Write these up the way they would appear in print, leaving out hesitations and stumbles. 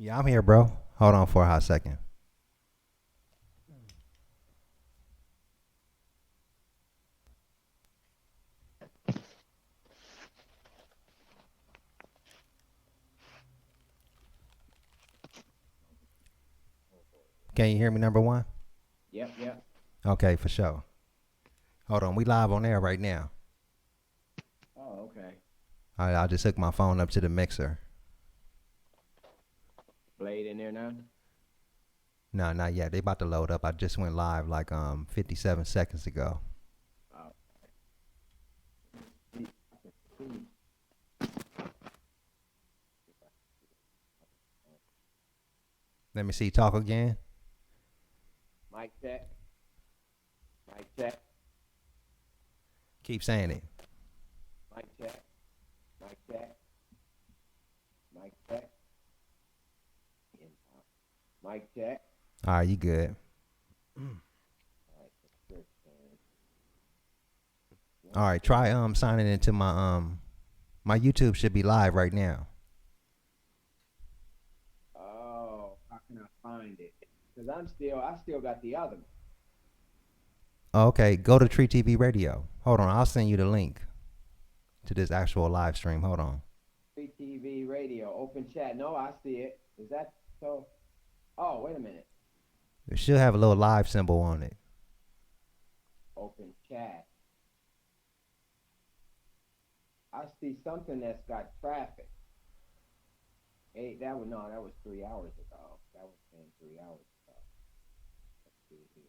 Yeah, I'm here, bro. Hold on for a hot second. Can you hear me, number one? Yep, yep. Okay, for sure. Hold on, we live on air right now. Oh, okay. I just hooked my phone up to the mixer. Blade in there now? No, not yet. They about to load up. I just went live like 57 seconds ago. Oh, see, I can see. Let me see. Talk again. Mic check. Mic check. Keep saying it. Mic check. Mic check. Mic check. Mic check. All right, you good. All right, good. All right, try signing into my YouTube should be live right now. Oh, how can I find it? Cause I still got the other one. Okay, go to Tree TV Radio. Hold on, I'll send you the link to this actual live stream. Hold on. Free TV radio, open chat. No, I see it. Is that so? Oh, wait a minute. It should have a little live symbol on it. Open chat. I see something that's got traffic. Hey, that was 3 hours ago. That was saying 3 hours ago. Let's see here.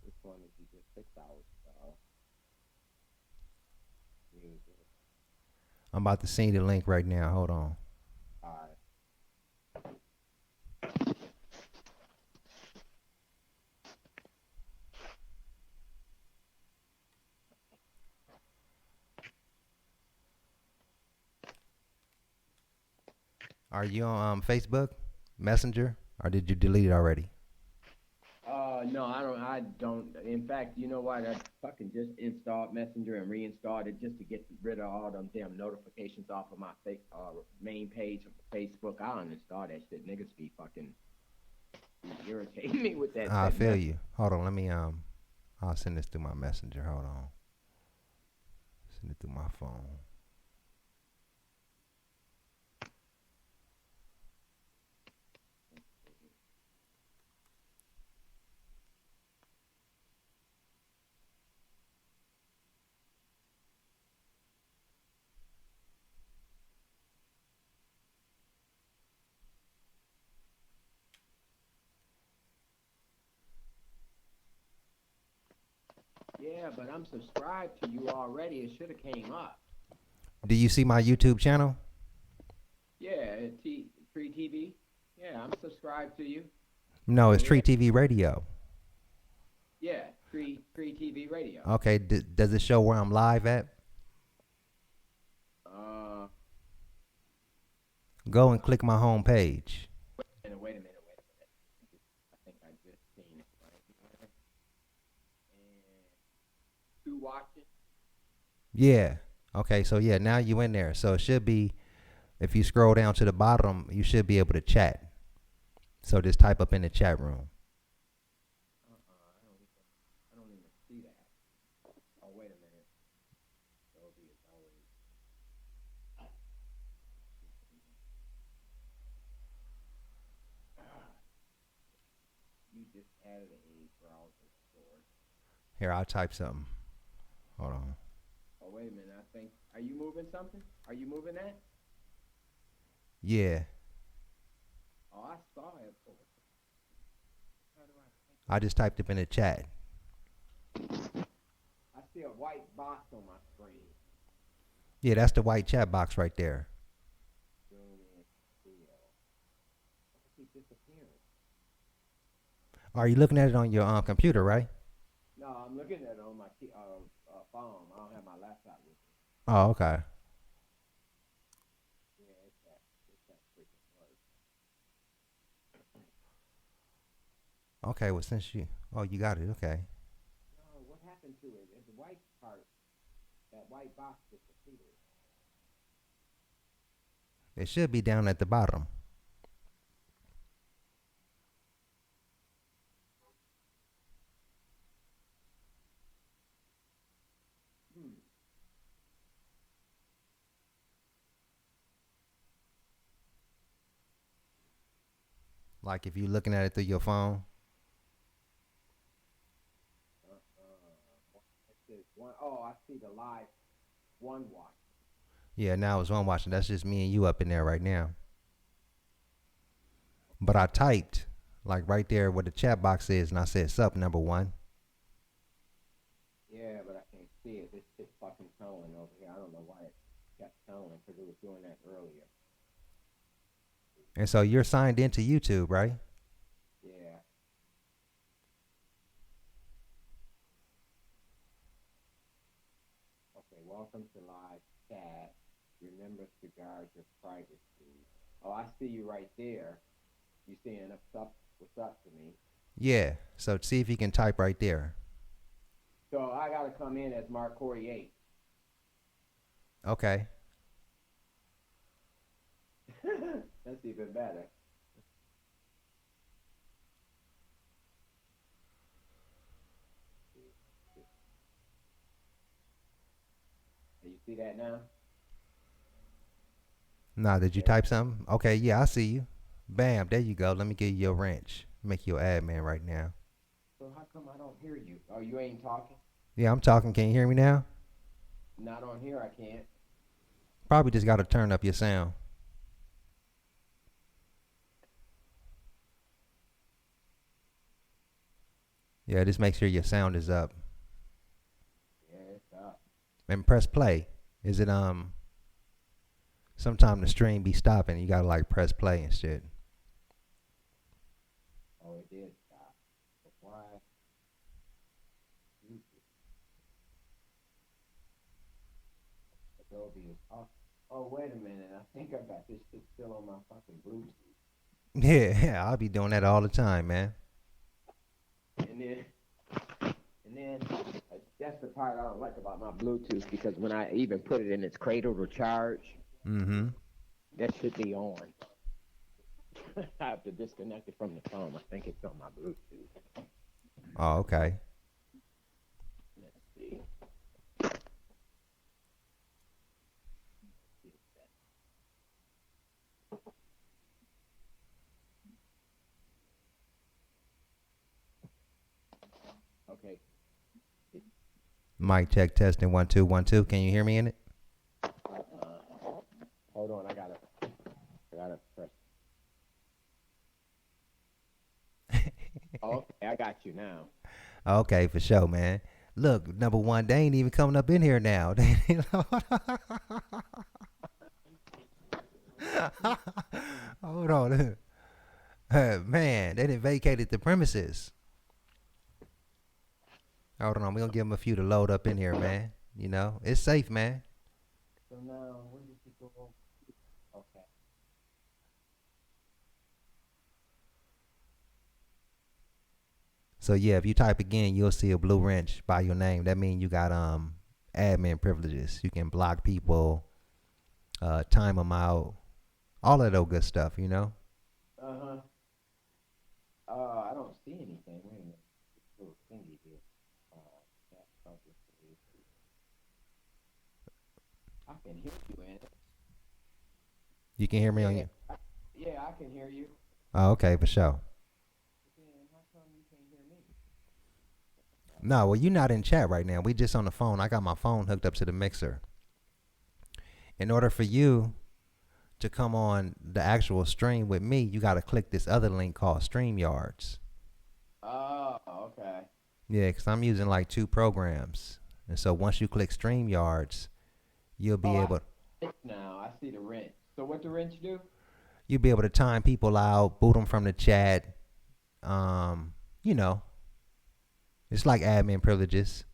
This one is just 6 hours ago. Music. I'm about to send you the link right now. Hold on. All Are you on Facebook Messenger, or did you delete it already? No, I don't. I don't. In fact, you know what? I fucking just installed Messenger and reinstalled it just to get rid of all them damn notifications off of my main page of Facebook. I uninstall that shit. Niggas be fucking irritating me with that I that feel mess. you. Hold on, let me I'll send this through my messenger. Hold on. Send it through my phone. Yeah, but I'm subscribed to you already. It should have came up. Do you see my YouTube channel? Yeah, Free TV. Yeah, I'm subscribed to you. No, I'm it's Tree here. TV Radio. Yeah, Free TV Radio. Okay, does it show where I'm live at? Uh, Go and click my home page. wait a minute. I think I just seen it right here. And two watching. Yeah. Okay, so yeah, now you in there. So it should be, if you scroll down to the bottom, you should be able to chat. So just type up in the chat room. I don't even see that. Oh, wait a minute. Dolby is always. You just added a browser source. Here, I'll type something. Hold on. Oh, wait a minute. I think. Are you moving something? Are you moving that? Yeah, Oh, I saw it. Oh, how do I I just typed up in the chat. I see a white box on my screen. Yeah, that's the white chat box right there. Zoom in, video. I keep disappearing. Are you looking at it on your computer, right? No, I'm looking at it on my phone. I don't have my laptop with me. Oh, okay. Yeah, it's that freaking work. Okay, well, since you, oh, you got it. Okay. No, what happened to it? The white part, that white box disappeared. It should be down at the bottom. Like if you're looking at it through your phone. It says one. Oh, I see the live one watch. Yeah, now it's one watching. That's just me and you up in there right now. But I typed like right there where the chat box is, and I said sup number one. Yeah, but I can't see it. This shit's fucking towing over here. I don't know why it kept towing because it was doing that earlier. And so you're signed into YouTube, right? Yeah. Okay, welcome to live chat. Remember to guard your privacy. Oh, I see you right there. You saying what's up to me? Yeah. So see if you can type right there. So I gotta come in as Mark Corey 8. Okay. That's even better. You see that now? Nah, did you Yeah. type something? Okay, yeah, I see you. Bam, there you go. Let me give you your wrench. Make you an admin right now. So how come I don't hear you? Oh, you ain't talking? Yeah, I'm talking. Can you hear me now? Not on here, I can't. Probably just got to turn up your sound. Yeah, just make sure your sound is up. Yeah, it's up. And press play. Is it sometime the stream be stopping, you gotta like press play and shit. Oh, it did stop. But why? Adobe is off. Oh, wait a minute. I think I got this shit still on my fucking Bluetooth. Yeah, I'll be doing that all the time, man. And then that's the part I don't like about my Bluetooth because when I even put it in its cradle to charge, Mm-hmm. that should be on. I have to disconnect it from the phone. I think it's on my Bluetooth. Oh, okay. Let's see. Okay. Mic check testing 1 2 1 2. Can you hear me in it? Hold on. I gotta press. Okay, I got you now. Okay, for sure, man. Look, number one, they ain't even coming up in here now. Hold on. Man, they done vacated the premises. Hold on, we gonna give them a few to load up in here, man. You know, it's safe, man. So now, when did you go? Okay. So yeah, if you type again, you'll see a blue wrench by your name. That means you got admin privileges. You can block people, time them out, all of that good stuff. You know. Uh-huh. I don't see anything. Wait a minute. This little thingy here. That's public. I can hear you, Anna. You can hear me on Yeah, you. yeah, I can hear you. Oh, okay, for sure. Then how come you can't hear me? No, well, you're not in chat right now. We just on the phone. I got my phone hooked up to the mixer. In order for you to come on the actual stream with me, you got to click this other link called StreamYards. Oh, okay. Yeah, because I'm using like 2 programs. And so once you click StreamYards, you'll be able Now I see the wrench. So what the wrench do? you'll be able to time people out, boot them from the chat. You know, it's like admin privileges.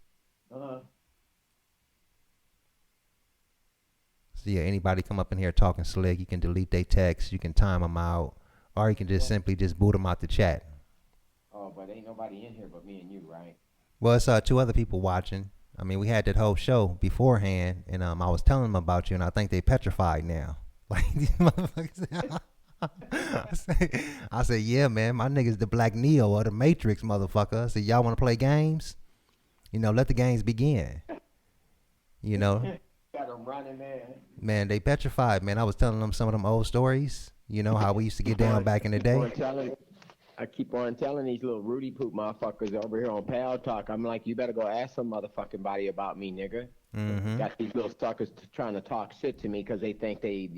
Uh-huh. So yeah, anybody come up in here talking slick, you can delete their text, you can time them out, or you can just simply just boot them out the chat. Oh, but ain't nobody in here but me and you, right? Well, it's 2 other people watching. I mean, we had that whole show beforehand, and I was telling them about you, and I think they petrified now. Like these motherfuckers. I said, yeah, man, my nigga's the Black Neo or the Matrix, motherfucker. I said, y'all want to play games? You know, let the games begin. You know, Got them running, man. man, they petrified, man. I was telling them some of them old stories. You know how we used to get down back in the day. I keep on telling these little Rudy poop motherfuckers over here on Pal Talk. I'm like, you better go ask some motherfucking body about me, nigga. Mm-hmm. Got these little suckers trying to talk shit to me because they think they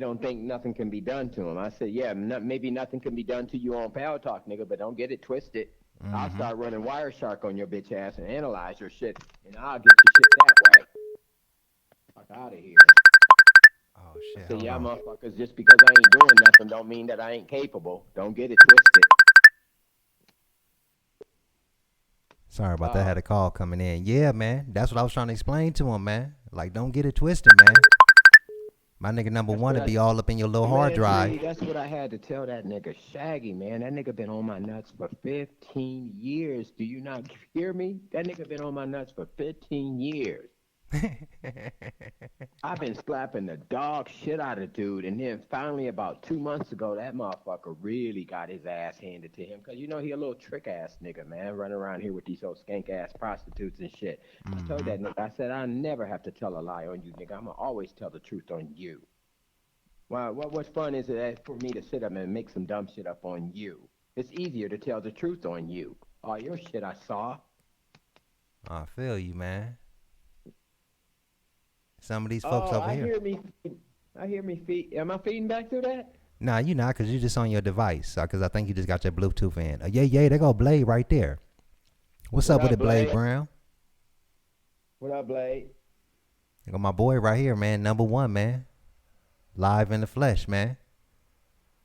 don't think nothing can be done to them. I said, yeah, maybe nothing can be done to you on Pal Talk, nigga, but don't get it twisted. I'll Mm-hmm. start running Wireshark on your bitch ass and analyze your shit, and I'll get your shit that way. Fuck out of here. Oh I shit! said, Hold yeah, on. motherfuckers, just because I ain't doing nothing don't mean that I ain't capable. Don't get it twisted. Sorry about that. I Uh, had a call coming in. Yeah, man. That's what I was trying to explain to him, man. Like, don't get it twisted, man. My nigga number that's one what to be all up in your little hard Man, drive. Tree, that's what I had to tell that nigga Shaggy, man. That nigga been on my nuts for 15 years. Do you not hear me? That nigga been on my nuts for 15 years. I've been slapping the dog shit out of dude, and then finally about 2 months ago, that motherfucker really got his ass handed to him. Cause you know he a little trick ass nigga, man, running around here with these old skank ass prostitutes and shit. I told Mm-hmm. that nigga, I said I never have to tell a lie on you, nigga. I'ma always tell the truth on you. Wow, what fun is it for me to sit up and make some dumb shit up on you? It's easier to tell the truth on you. All your shit I saw. I feel you, man. Some of these folks Oh, over here. I hear me feed. Am I feeding back through that? Nah, you not, cause you just on your device. Cause I think you just got your Bluetooth in. Yeah, they go Blade right there. What's What up with up, it, Blade Blade? Brown? What up, Blade? I got my boy right here, man. Number one, man. Live in the flesh, man.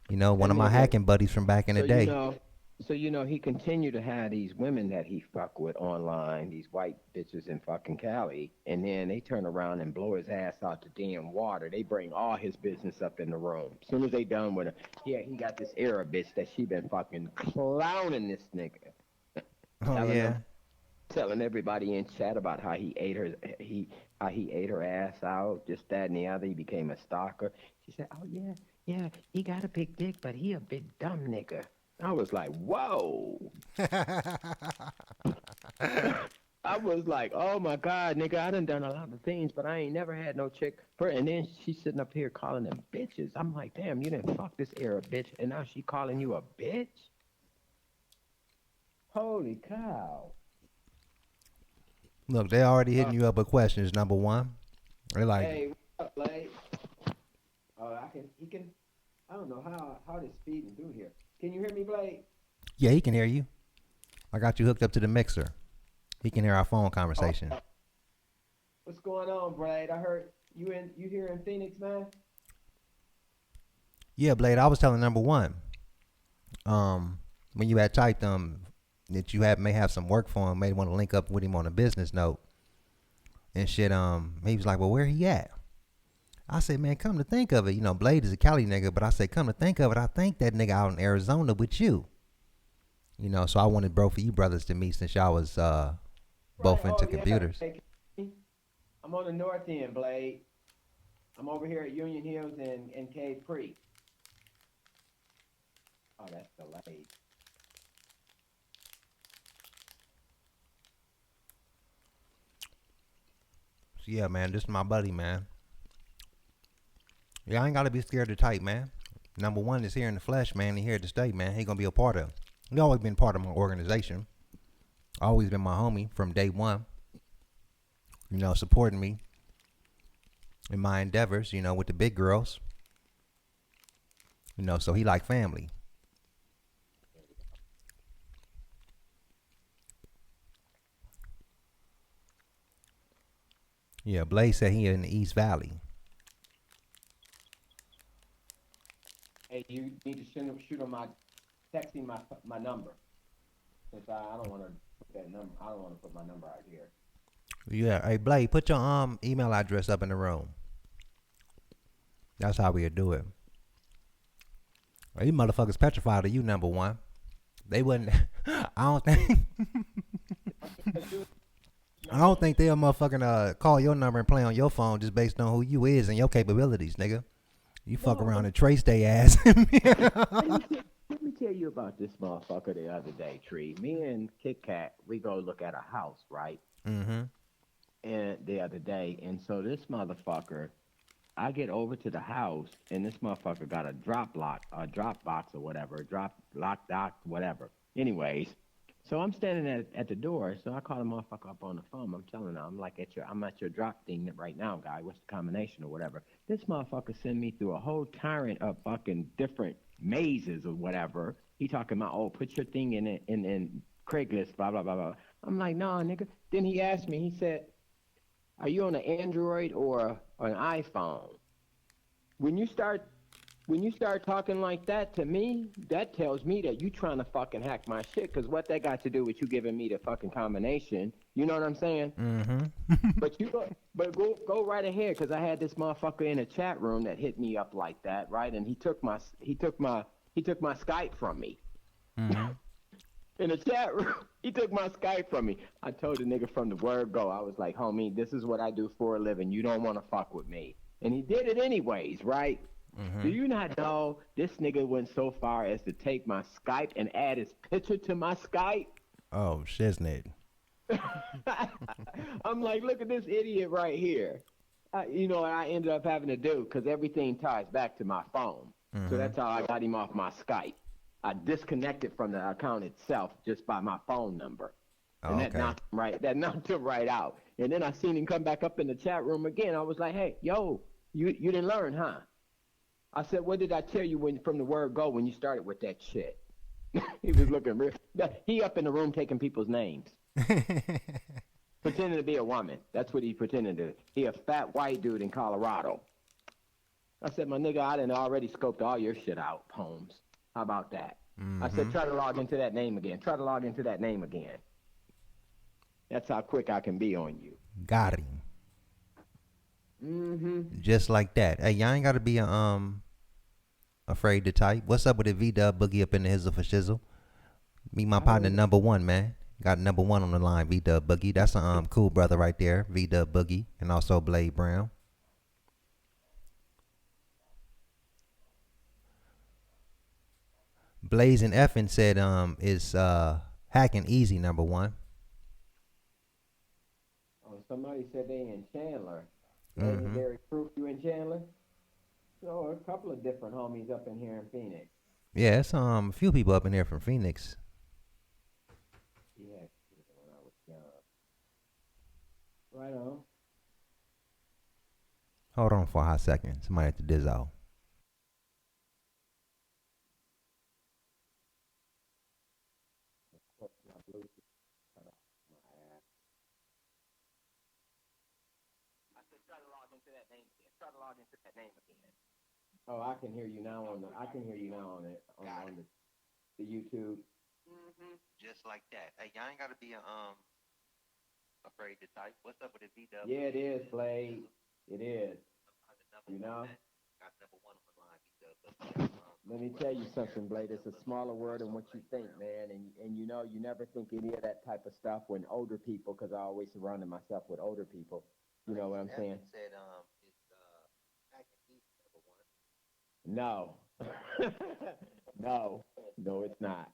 You know, one That of my nigga. hacking buddies from back in the So you day. know, he continued to have these women that he fuck with online, these white bitches in fucking Cali, and then they turn around and blow his ass out to damn water. They bring all his business up in the room. As soon as they done with him, yeah, he got this Arab bitch that she been fucking clowning this nigga, Oh telling him, yeah. telling everybody in chat about how how he ate her ass out, just that and the other. He became a stalker. She said, "Oh yeah, yeah, he got a big dick, but he a big dumb nigga." I was like, "Whoa." I was like, "Oh my God, nigga, I done a lot of things, but I ain't never had no chick." And then she's sitting up here calling them bitches. I'm like, "Damn, you didn't fuck this Arab bitch, and now she calling you a bitch? Holy cow!" Look, they already hitting you up with questions. Number one, they're like, Hey, what's up, Blade? He can. I don't know how this feeding through here. Can you hear me, Blade? yeah, he can hear you. I got you hooked up to the mixer. He can hear our phone conversation. What's going on, Blade? I heard you here in Phoenix, man. Yeah, Blade. I was telling number one. When you had typed that you may have some work for him, may want to link up with him on a business note and shit. He was like, well, where he at? I said, man, come to think of it, you know, Blade is a Cali nigga, but I said, come to think of it, I think that nigga out in Arizona with you. You know, so I wanted both of you brothers to meet since y'all was Right. both Oh into yeah. computers. Hey, I'm on the north end, Blade. I'm over here at Union Hills and Cave Creek. Oh, that's delayed. So yeah, man, this is my buddy, man. Yeah, I ain't gotta be scared to type, man. Number one is here in the flesh, man. He here to stay, man. He gonna be a part of. He always been part of my organization. Always been my homie from day one. You know, supporting me in my endeavors. You know, with the big girls. You know, so he like family. Yeah, Blaze said he in the East Valley. Hey, you need to shoot him text him my number. Since I don't want to put that number. I don't want to put my number out here. Yeah, hey Blaze, put your email address up in the room. That's how we'll do it. These motherfuckers petrified of you, number one. They wouldn't. I don't think. I don't think they'll motherfucking call your number and play on your phone just based on who you is and your capabilities, nigga. You fuck No, around and trace they ass. let me tell you about this motherfucker the other day, Tree. Me and Kit Kat, we go look at a house, right? Mm-hmm. And the other day, and so this motherfucker, I get over to the house, and this motherfucker got a drop box or whatever, drop lock dock, whatever. Anyways, so I'm standing at the door, so I call the motherfucker up on the phone. I'm telling her, I'm at your drop thing right now, guy. What's the combination or whatever? This motherfucker sent me through a whole torrent of fucking different mazes or whatever. He talking about, oh, put your thing in it in Craigslist, blah blah blah blah. I'm like, nah, nigga. Then he asked me, he said, are you on an Android or an iPhone? When you start talking like that to me, that tells me that you trying to fucking hack my shit. Cause what that got to do with you giving me the fucking combination? You know what I'm saying? Mm-hmm. But go right ahead. Cause I had this motherfucker in a chat room that hit me up like that, right? And he took my Skype from me. Mm-hmm. In the chat room, he took my Skype from me. I told the nigga from the word go, I was like, homie, this is what I do for a living. You don't want to fuck with me. And he did it anyways, right? Mm-hmm. Do you not know this nigga went so far as to take my Skype and add his picture to my Skype? Oh, shiznit. I'm like, look at this idiot right here. You know what I ended up having to do? Because everything ties back to my phone. Mm-hmm. So that's how I got him off my Skype. I disconnected from the account itself just by my phone number. And okay. that knocked him right out. And then I seen him come back up in the chat room again. I was like, hey, yo, you didn't learn, huh? I said, what did I tell you from the word go when you started with that shit? He was looking real. He up in the room taking people's names. Pretending to be a woman. That's what he pretended to. He a fat white dude in Colorado. I said, my nigga, I done already scoped all your shit out, Holmes. How about that? Mm-hmm. I said, try to log into that name again. Try to log into that name again. That's how quick I can be on you. Got him. Mm-hmm. Just like that. Hey, y'all ain't gotta be afraid to type. What's up with the V-Dub Boogie up in the Hizzle for Shizzle? Meet my partner number one, man. Got number one on the line, V-Dub Boogie. That's a cool brother right there, V-Dub Boogie, and also Blade Brown. Blazing Effin said is hacking easy number one. Oh, somebody said they in Chandler. Mm-hmm. Legendary Proof, you in Chandler? So a couple of different homies up in here in Phoenix. Yeah, it's a few people up in here from Phoenix. Yeah, when I was young. Right on. Hold on for a hot second. Somebody at the Dizzo. I said try to log into that name again. Try to log into that name again. Oh, I can hear you now on the YouTube. Mm-hmm. Just like that. Hey, y'all ain't gotta be afraid to type. What's up with the V-Dub? Yeah, it is, Blade. It is. You know? Got number one on the line, V-Dub. Let me tell you something, Blade. It's a smaller word than what you think, man. And you know, you never think any of that type of stuff when older people, because I always surrounded myself with older people. You know what I'm saying? Said it's number one. No. No, it's not.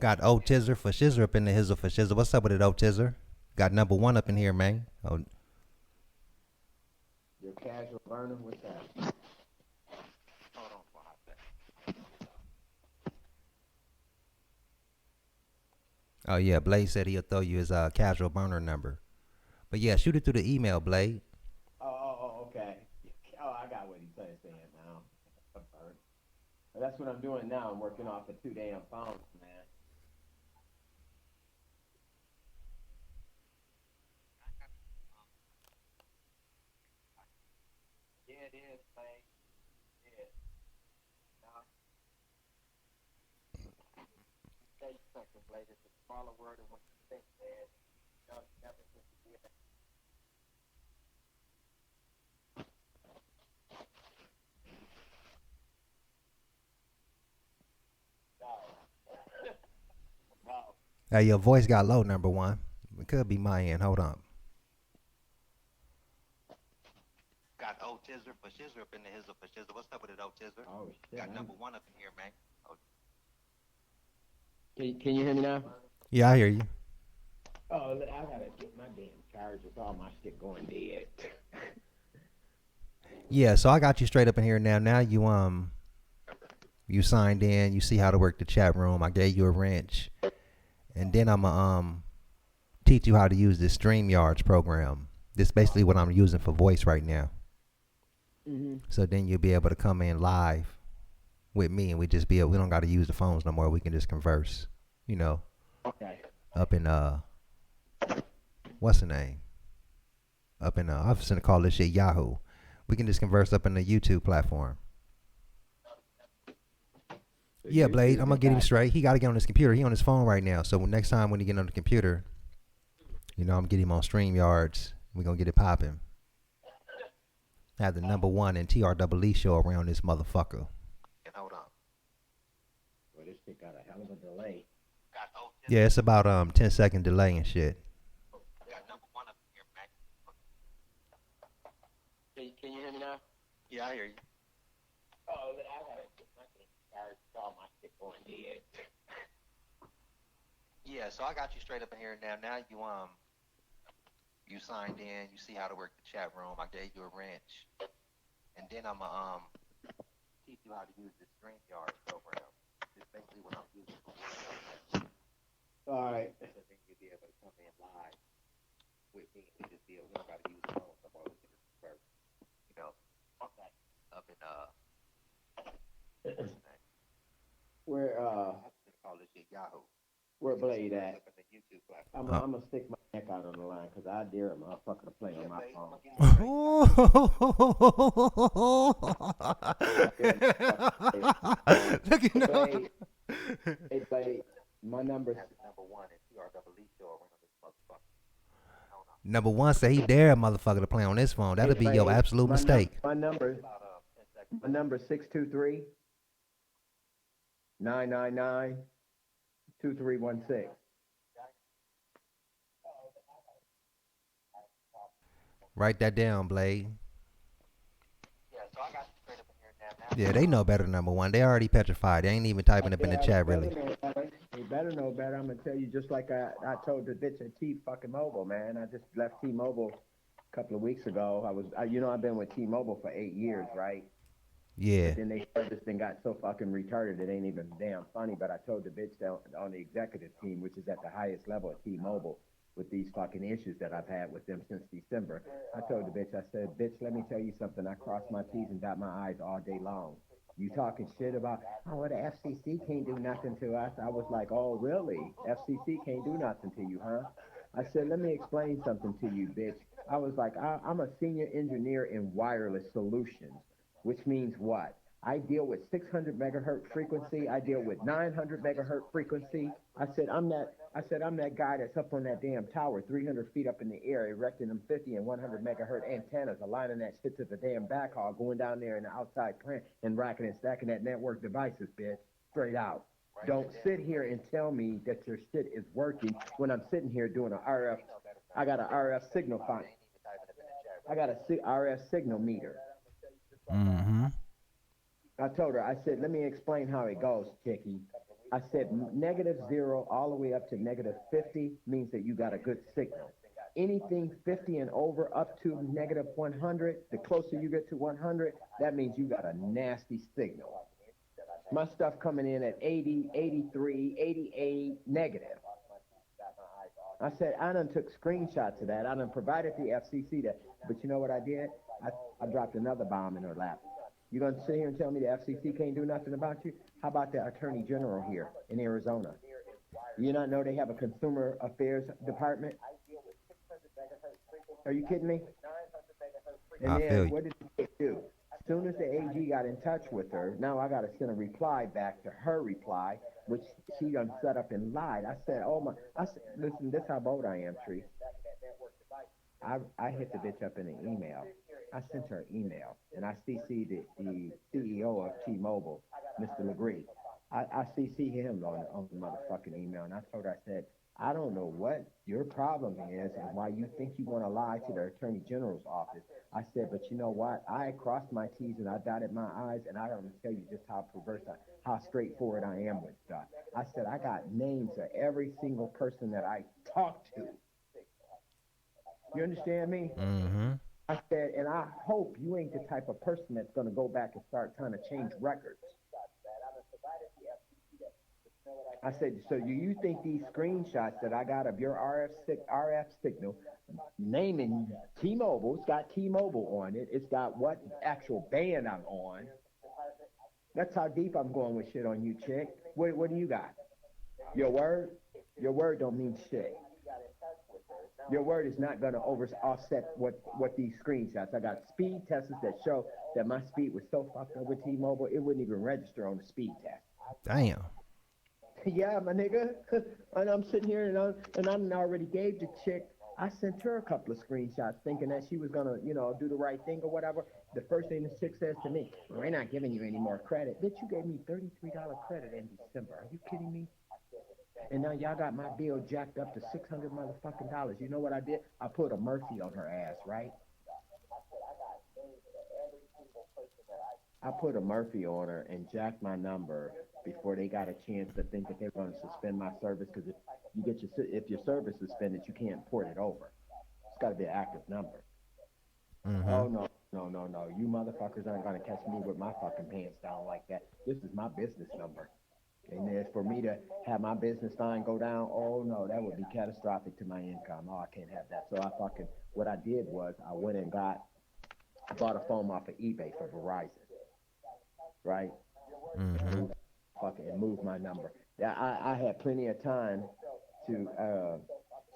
Got O Tizzer for Shizzer up in the Hizzle for Shizzle. What's up with it, O Tizzer? Got number one up in here, man. Oh. Your casual burner, what's that? Hold on for a hot second. Oh yeah, Blade said he'll throw you his casual burner number. But yeah, shoot it through the email, Blade. Oh, okay. Oh, I got what he's saying now. Well, that's what I'm doing now. I'm working off of 2 damn phones, man. Yeah, it is, man. Yeah. Now, tell you something, Blade. It's a smaller word than what you think, man. You know, you never think you hear that. No. Hey, your voice got low, number one. It could be my end. Hold on. Got O Tizzer for Shizzer up in the Hizzle for Shizzle. What's up with it, O Tizzer? Oh, shit. Got number one up in here, man. Oh. Can you hear me now? Yeah, I hear you. Oh, I gotta get my damn chargers. All my shit going dead. Yeah, so I got you straight up in here now. Now you signed in. You see how to work the chat room. I gave you a wrench, and then I'm teach you how to use this StreamYards program. This is basically what I'm using for voice right now. So then you'll be able to come in live with me, and we don't got to use the phones no more. We can just converse. You know, Okay. up in what's the name? Up in I was gonna call this shit Yahoo. We can just converse up in the YouTube platform. Yeah, Blade, I'm gonna get him straight. He got to get on his computer. He on his phone right now. So next time when he get on the computer, I'm gonna get him on StreamYards. We're gonna get it popping. Have the #1 and TREE show around this motherfucker. And hold on. Well, this shit got a hell of a delay. Yeah, it's about 10-second delay and shit. Can you hear me now? Yeah, I hear you. Oh, I gotta get my damn chargers. All my shit going dead. Yeah, so I got you straight up in here now. Now you signed in. You see how to work the chat room. I gave you a wrench, and then I'm teach you how to use the StreamYards program. It's basically what I'm using. All right. So then you'll be able to come in live with me. We don't got to use the phone no more. We can just converse. Okay. Up in Where I call this shit Yahoo. where Blade at? Up in the YouTube platform. I'm gonna stick my neck out on the line because I dare a motherfucker to play on my phone. Look at Blade, hey Blade, my number. #1 and TREE show around this motherfucker. #1 say he dare a motherfucker to play on this phone. That'll be your absolute mistake. My number 623 999 2316. Write that down, Blade. Yeah, so I got you straight up in here now. Yeah, they know better than #1. They already petrified. They ain't even typing up in the chat, really. They better know better. I'm gonna tell you just like I told the bitch at T-Mobile, man. I just left T-Mobile a couple of weeks ago. I've been with T-Mobile for 8 years, right? Yeah. But then they said this thing got so fucking retarded, it ain't even damn funny. But I told the bitch that on the executive team, which is at the highest level at T-Mobile, with these fucking issues that I've had with them since December. I told the bitch, I said, bitch, let me tell you something. I cross my T's and dot my I's all day long. You talking shit about, oh, the FCC can't do nothing to us. I was like, oh, really? FCC can't do nothing to you, huh? I said, let me explain something to you, bitch. I was like, I'm a senior engineer in wireless solutions, which means what? I deal with 600 megahertz frequency. I deal with 900 megahertz frequency. I said, I'm that guy that's up on that damn tower, 300 feet up in the air, erecting them 50 and 100 megahertz antennas, aligning that shit to the damn backhaul, going down there in the outside plant and racking and stacking that network devices, bitch. Straight out. Don't sit here and tell me that your shit is working when I'm sitting here doing an RF. I got an RF signal font. I got a RF signal meter. Mm-hmm. I told her, I said, let me explain how it goes, Chicky. I said, -0 all the way up to -50 means that you got a good signal. Anything 50 and over up to -100, the closer you get to 100, that means you got a nasty signal. My stuff coming in at 80, 83, 88, negative. I said, I done took screenshots of that. I done provided the FCC that, but you know what I did? I dropped another bomb in her lap. You gonna sit here and tell me the FCC can't do nothing about you? How about the Attorney General here in Arizona? You not know they have a Consumer Affairs Department? Are you kidding me? And then what did they do? As soon as the AG got in touch with her, now I gotta send a reply back to her reply, which she done set up and lied. I said, listen, this how bold I am, Tree. I hit the bitch up in an email. I sent her an email, and I CC'd the CEO of T-Mobile, Mr. Legree. I CC'd him on the motherfucking email, and I told her, I said, I don't know what your problem is and why you think you want to lie to the Attorney General's office. I said, but you know what? I crossed my T's and I dotted my I's, and I don't tell you just how perverse, how straightforward I am with stuff. I said, I got names of every single person that I talk to. You understand me? Mm-hmm. I said, and I hope you ain't the type of person that's going to go back and start trying to change records. I said, so do you think these screenshots that I got of your RF signal naming T-Mobile, it's got T-Mobile on it, it's got what actual band I'm on. That's how deep I'm going with shit on you, chick. What do you got? Your word? Your word don't mean shit. Your word is not going to offset what these screenshots. I got speed tests that show that my speed was so fucked up with T-Mobile, it wouldn't even register on the speed test. Damn. Yeah, my nigga. And I'm sitting here and I already gave the chick. I sent her a couple of screenshots thinking that she was gonna, do the right thing or whatever. The first thing the chick says to me, we're not giving you any more credit. Bitch, you gave me $33 credit in December. Are you kidding me? And now y'all got my bill jacked up to $600 motherfucking dollars. You know what I did? I put a Murphy on her ass, right? I put a Murphy on her and jacked my number before they got a chance to think that they were going to suspend my service, because if your service is suspended, you can't port it over. It's got to be an active number. Mm-hmm. Oh, no. You motherfuckers aren't going to catch me with my fucking pants down like that. This is my business number. And as for me to have my business line go down, oh, no, that would be catastrophic to my income. Oh, I can't have that. So what I did was I went and bought a phone off of eBay for Verizon. Right? Mm-hmm. And move my number. Yeah, I had plenty of time to.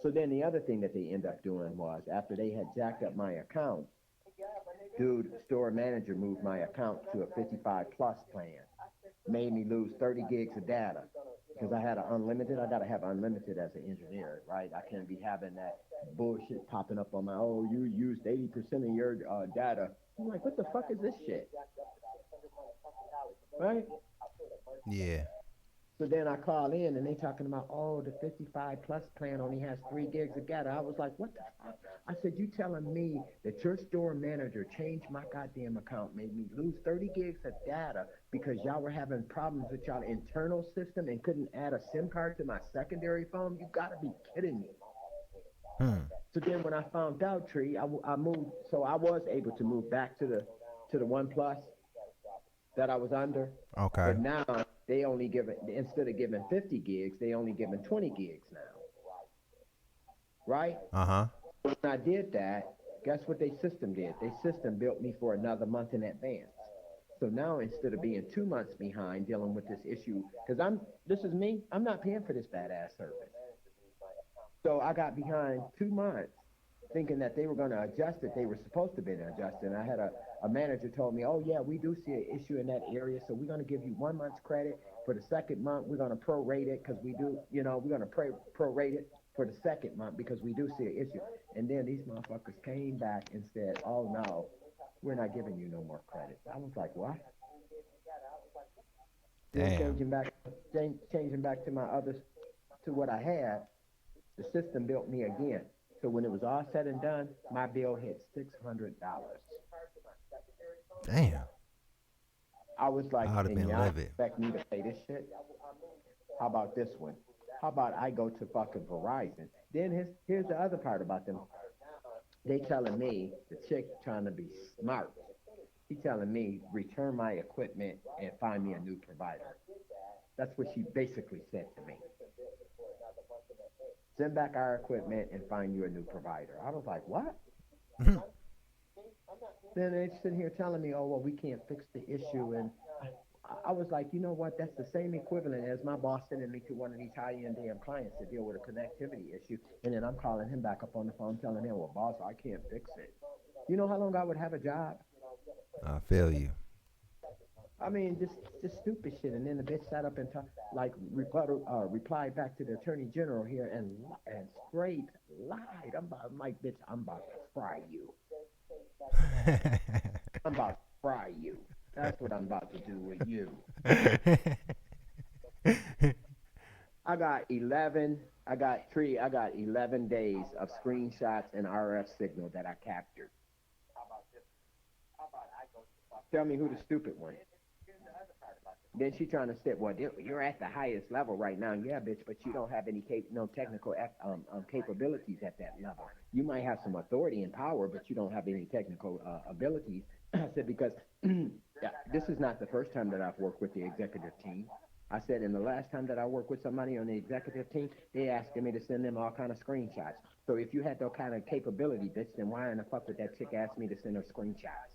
So then the other thing that they ended up doing was, after they had jacked up my account, dude, store manager moved my account to a 55 plus plan. Made me lose 30 gigs of data because I had an unlimited. I gotta have unlimited as an engineer, right? I can't be having that bullshit popping up on my. Oh, you used 80% of your data. I'm like, what the fuck is this shit? Right? Yeah. So then I call in and they talking about, oh, the 55 plus plan only has 3 gigs of data. I was like, what the fuck? I said, you telling me that your store manager changed my goddamn account, made me lose 30 gigs of data because y'all were having problems with y'all internal system and couldn't add a SIM card to my secondary phone? You gotta be kidding me. So then when I found out, Tree, I moved, so I was able to move back to the One Plus that I was under. Okay. But now they only give it, instead of giving 50 gigs, they only giving 20 gigs now. Right? Uh-huh. When I did that, guess what their system did? Their system built me for another month in advance. So now instead of being 2 months behind dealing with this issue, because this is me, I'm not paying for this badass service. So I got behind 2 months thinking that they were going to adjust it. They were supposed to be adjusted. And I had a manager told me, oh, yeah, we do see an issue in that area, so we're going to give you 1 month's credit. For the second month, we're going to prorate it because we do, we're going to prorate it for the second month because we do see an issue. And then these motherfuckers came back and said, oh, no, we're not giving you no more credit. I was like, what? Then changing back to my others, to what I had, the system built me again. So when it was all said and done, my bill hit $600. Damn. I was like, I would have been y'all livid. expect me to pay this shit? How about this one? How about I go to fucking Verizon? Then here's the other part about them. They telling me, the chick trying to be smart, she telling me, return my equipment and find me a new provider. That's what she basically said to me. Send back our equipment and find you a new provider. I was like, what? Then they sitting here telling me, oh, well, we can't fix the issue. And I was like, you know what? That's the same equivalent as my boss sending me to one of these high-end damn clients to deal with a connectivity issue. And then I'm calling him back up on the phone telling him, well, boss, I can't fix it. You know how long I would have a job? I feel you. I mean, just stupid shit. And then the bitch sat up and replied back to the attorney general here and straight lied. I'm like, bitch, I'm about to fry you. I'm about to fry you. That's what I'm about to do with you. I got 11 I got 11 days of screenshots and RF signal that I captured. Tell me who the stupid one. Then she trying to say, well, you're at the highest level right now. Yeah, bitch, but you don't have any no technical capabilities at that level. You might have some authority and power, but you don't have any technical abilities. I said, because this is not the first time that I've worked with the executive team. I said, and the last time that I worked with somebody on the executive team, they asked me to send them all kind of screenshots. So if you had that kind of capability, bitch, then why in the fuck would that chick ask me to send her screenshots?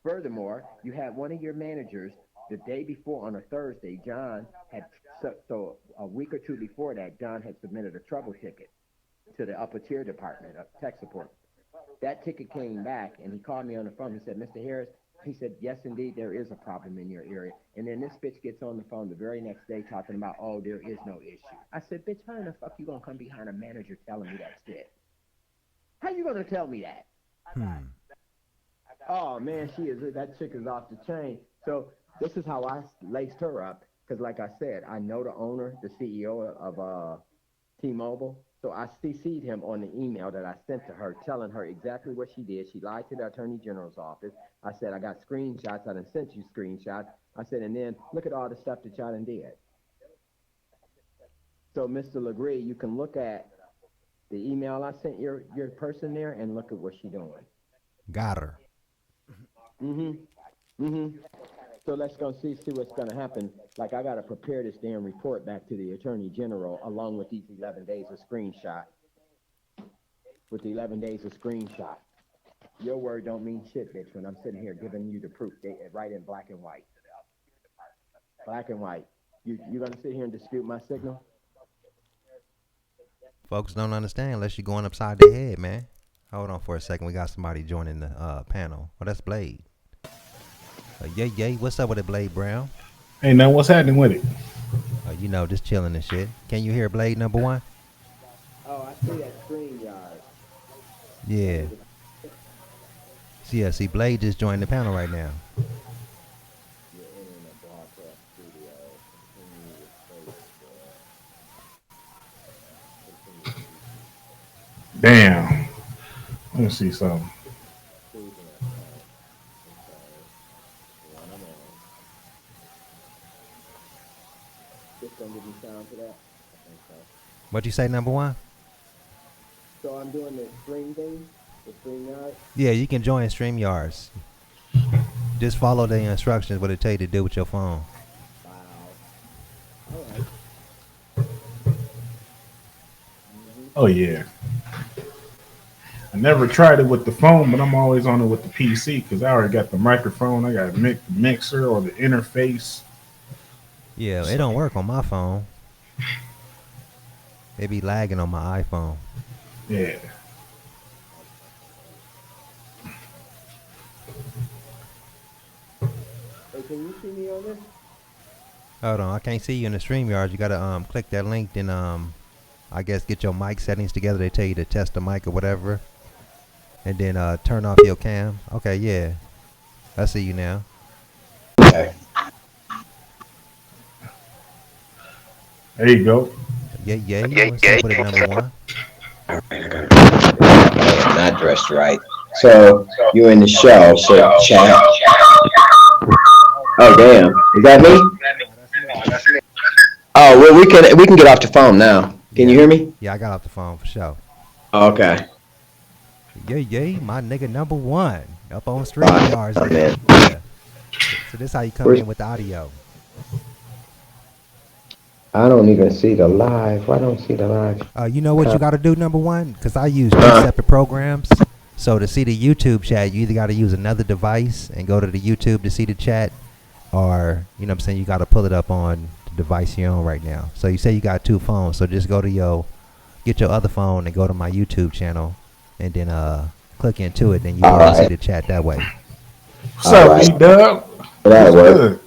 Furthermore, you had one of your managers the day before on a Thursday. John had so a week or two before that, John had submitted a trouble ticket to the upper tier department of tech support. That ticket came back, and he called me on the phone. He said, Mr. Harris, he said, yes, indeed, there is a problem in your area. And then this bitch gets on the phone the very next day talking about, oh, there is no issue. I said, bitch, how in the fuck you gonna come behind a manager telling me that shit? How you gonna tell me that? Oh man, that chick is off the chain. So this is how I laced her up, because like I said, I know the owner, the CEO of T-Mobile. So I CC'd him on the email that I sent to her, telling her exactly what she did. She lied to the Attorney General's office. I said, I got screenshots. I done sent you screenshots. I said, and then look at all the stuff that y'all done did. So Mr. Legree, you can look at the email I sent your person there and look at what she doing. Got her. So let's go see what's gonna happen. Like, I gotta prepare this damn report back to the Attorney General along with these 11 days of screenshot. With the 11 days of screenshot. Your word don't mean shit, bitch, when I'm sitting here giving you the proof, right in black and white. Black and white. You gonna sit here and dispute my signal? Folks don't understand unless you're going upside their head, man. Hold on for a second. We got somebody joining the panel. Oh, that's Blade. Yay. What's up with it, Blade Brown? Hey, now what's happening with it? You know, just chilling and shit. Can you hear Blade number one? Oh, I see that StreamYard. Yeah. See, Blade just joined the panel right now. Damn. Let me see something. What'd you say, number one? So I'm doing the stream thing, the StreamYard? Yeah, you can join StreamYards. Just follow the instructions, what it tell you to do with your phone. Wow. All right. Oh, yeah. I never tried it with the phone, but I'm always on it with the PC because I already got the microphone. I got the mixer or the interface. Yeah, it don't work on my phone. It be lagging on my iPhone. Yeah. Hey, can you see me on this? Hold on, I can't see you in the StreamYard. You gotta click that link, then I guess get your mic settings together. They tell you to test the mic or whatever, and then turn off your cam. Okay, yeah, I see you now. Okay. There you go. Yeah. What's up with it, number one? All right, I got it. Not dressed right. So you're in the show. So chat. Oh damn! Is that me? Oh well, we can get off the phone now. Can you hear me? Yeah, I got off the phone for sure. Okay. Yeah, my nigga number one up on StreamYards. Man. Yeah. So this how you come in with the audio. I don't even see the live. I don't see the live. You know what you got to do, number one? Because I use two separate programs. So to see the YouTube chat, you either got to use another device and go to the YouTube to see the chat, or, you know what I'm saying, you got to pull it up on the device you're on right now. So you say you got two phones, so just go to get your other phone and go to my YouTube channel, and then click into it, then you can see the chat that way. What's up, E-Dub? That works.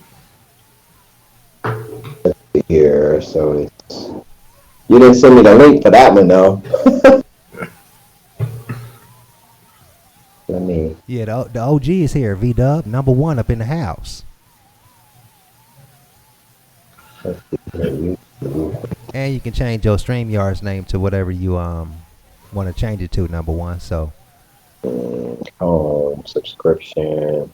Here, so it's, you didn't send me the link for that one though. Let me. Yeah, the OG is here. V-Dub, number one up in the house. And And you can change your StreamYard's name to whatever you want to change it to, number one. So Home subscription.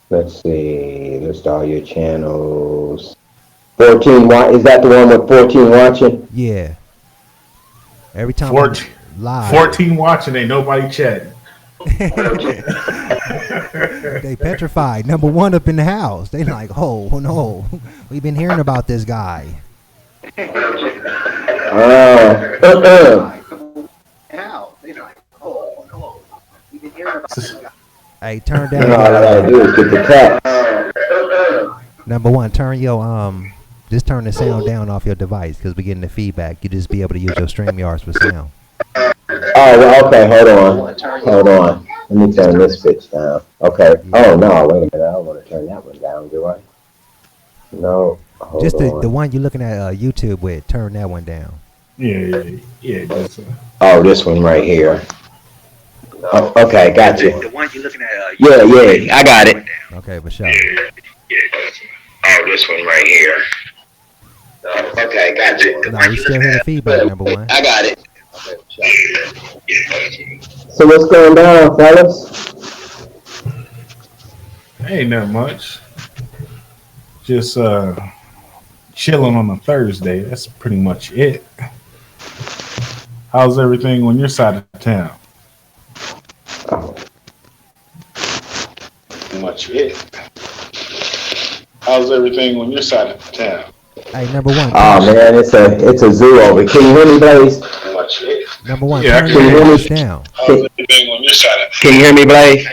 Let's see. List all your channels. 14. Is that the one with 14 watching? yeah, every time 14, live, 14 watching, ain't nobody chatting. they petrified. Number one up in the house. They like, oh no, we've been hearing about this guy. Hey, turn down. All I gotta do is get the cat. Number one, turn your just turn the sound down off your device because we're getting the feedback. You just be able to use your StreamYards for sound. Oh, well, okay, hold on. Let me turn this bitch down. Okay. Oh, no, wait a minute. I don't want to turn that one down, do I? No. Hold Just on. the one you're looking at YouTube with, turn that one down. Yeah. Just, Oh, this one right here. Oh, okay, got you. The one you're looking at. Yeah, I got it. Okay, for sure. Oh, this one right here. Okay, got you. No, we still hear the feedback, number one. I got it. So what's going down, fellas? ain't that much. Just chilling on a Thursday. That's pretty much it. How's everything on your side of town? Pretty much it. How's everything on your side of town? Hey, number one. Oh man, it's a zoo over. Can you hear me, Blaze? Pretty much it. Number one, Yeah, turn can you your hear voice down. How's everything on your side of Can you hear me, Blaze?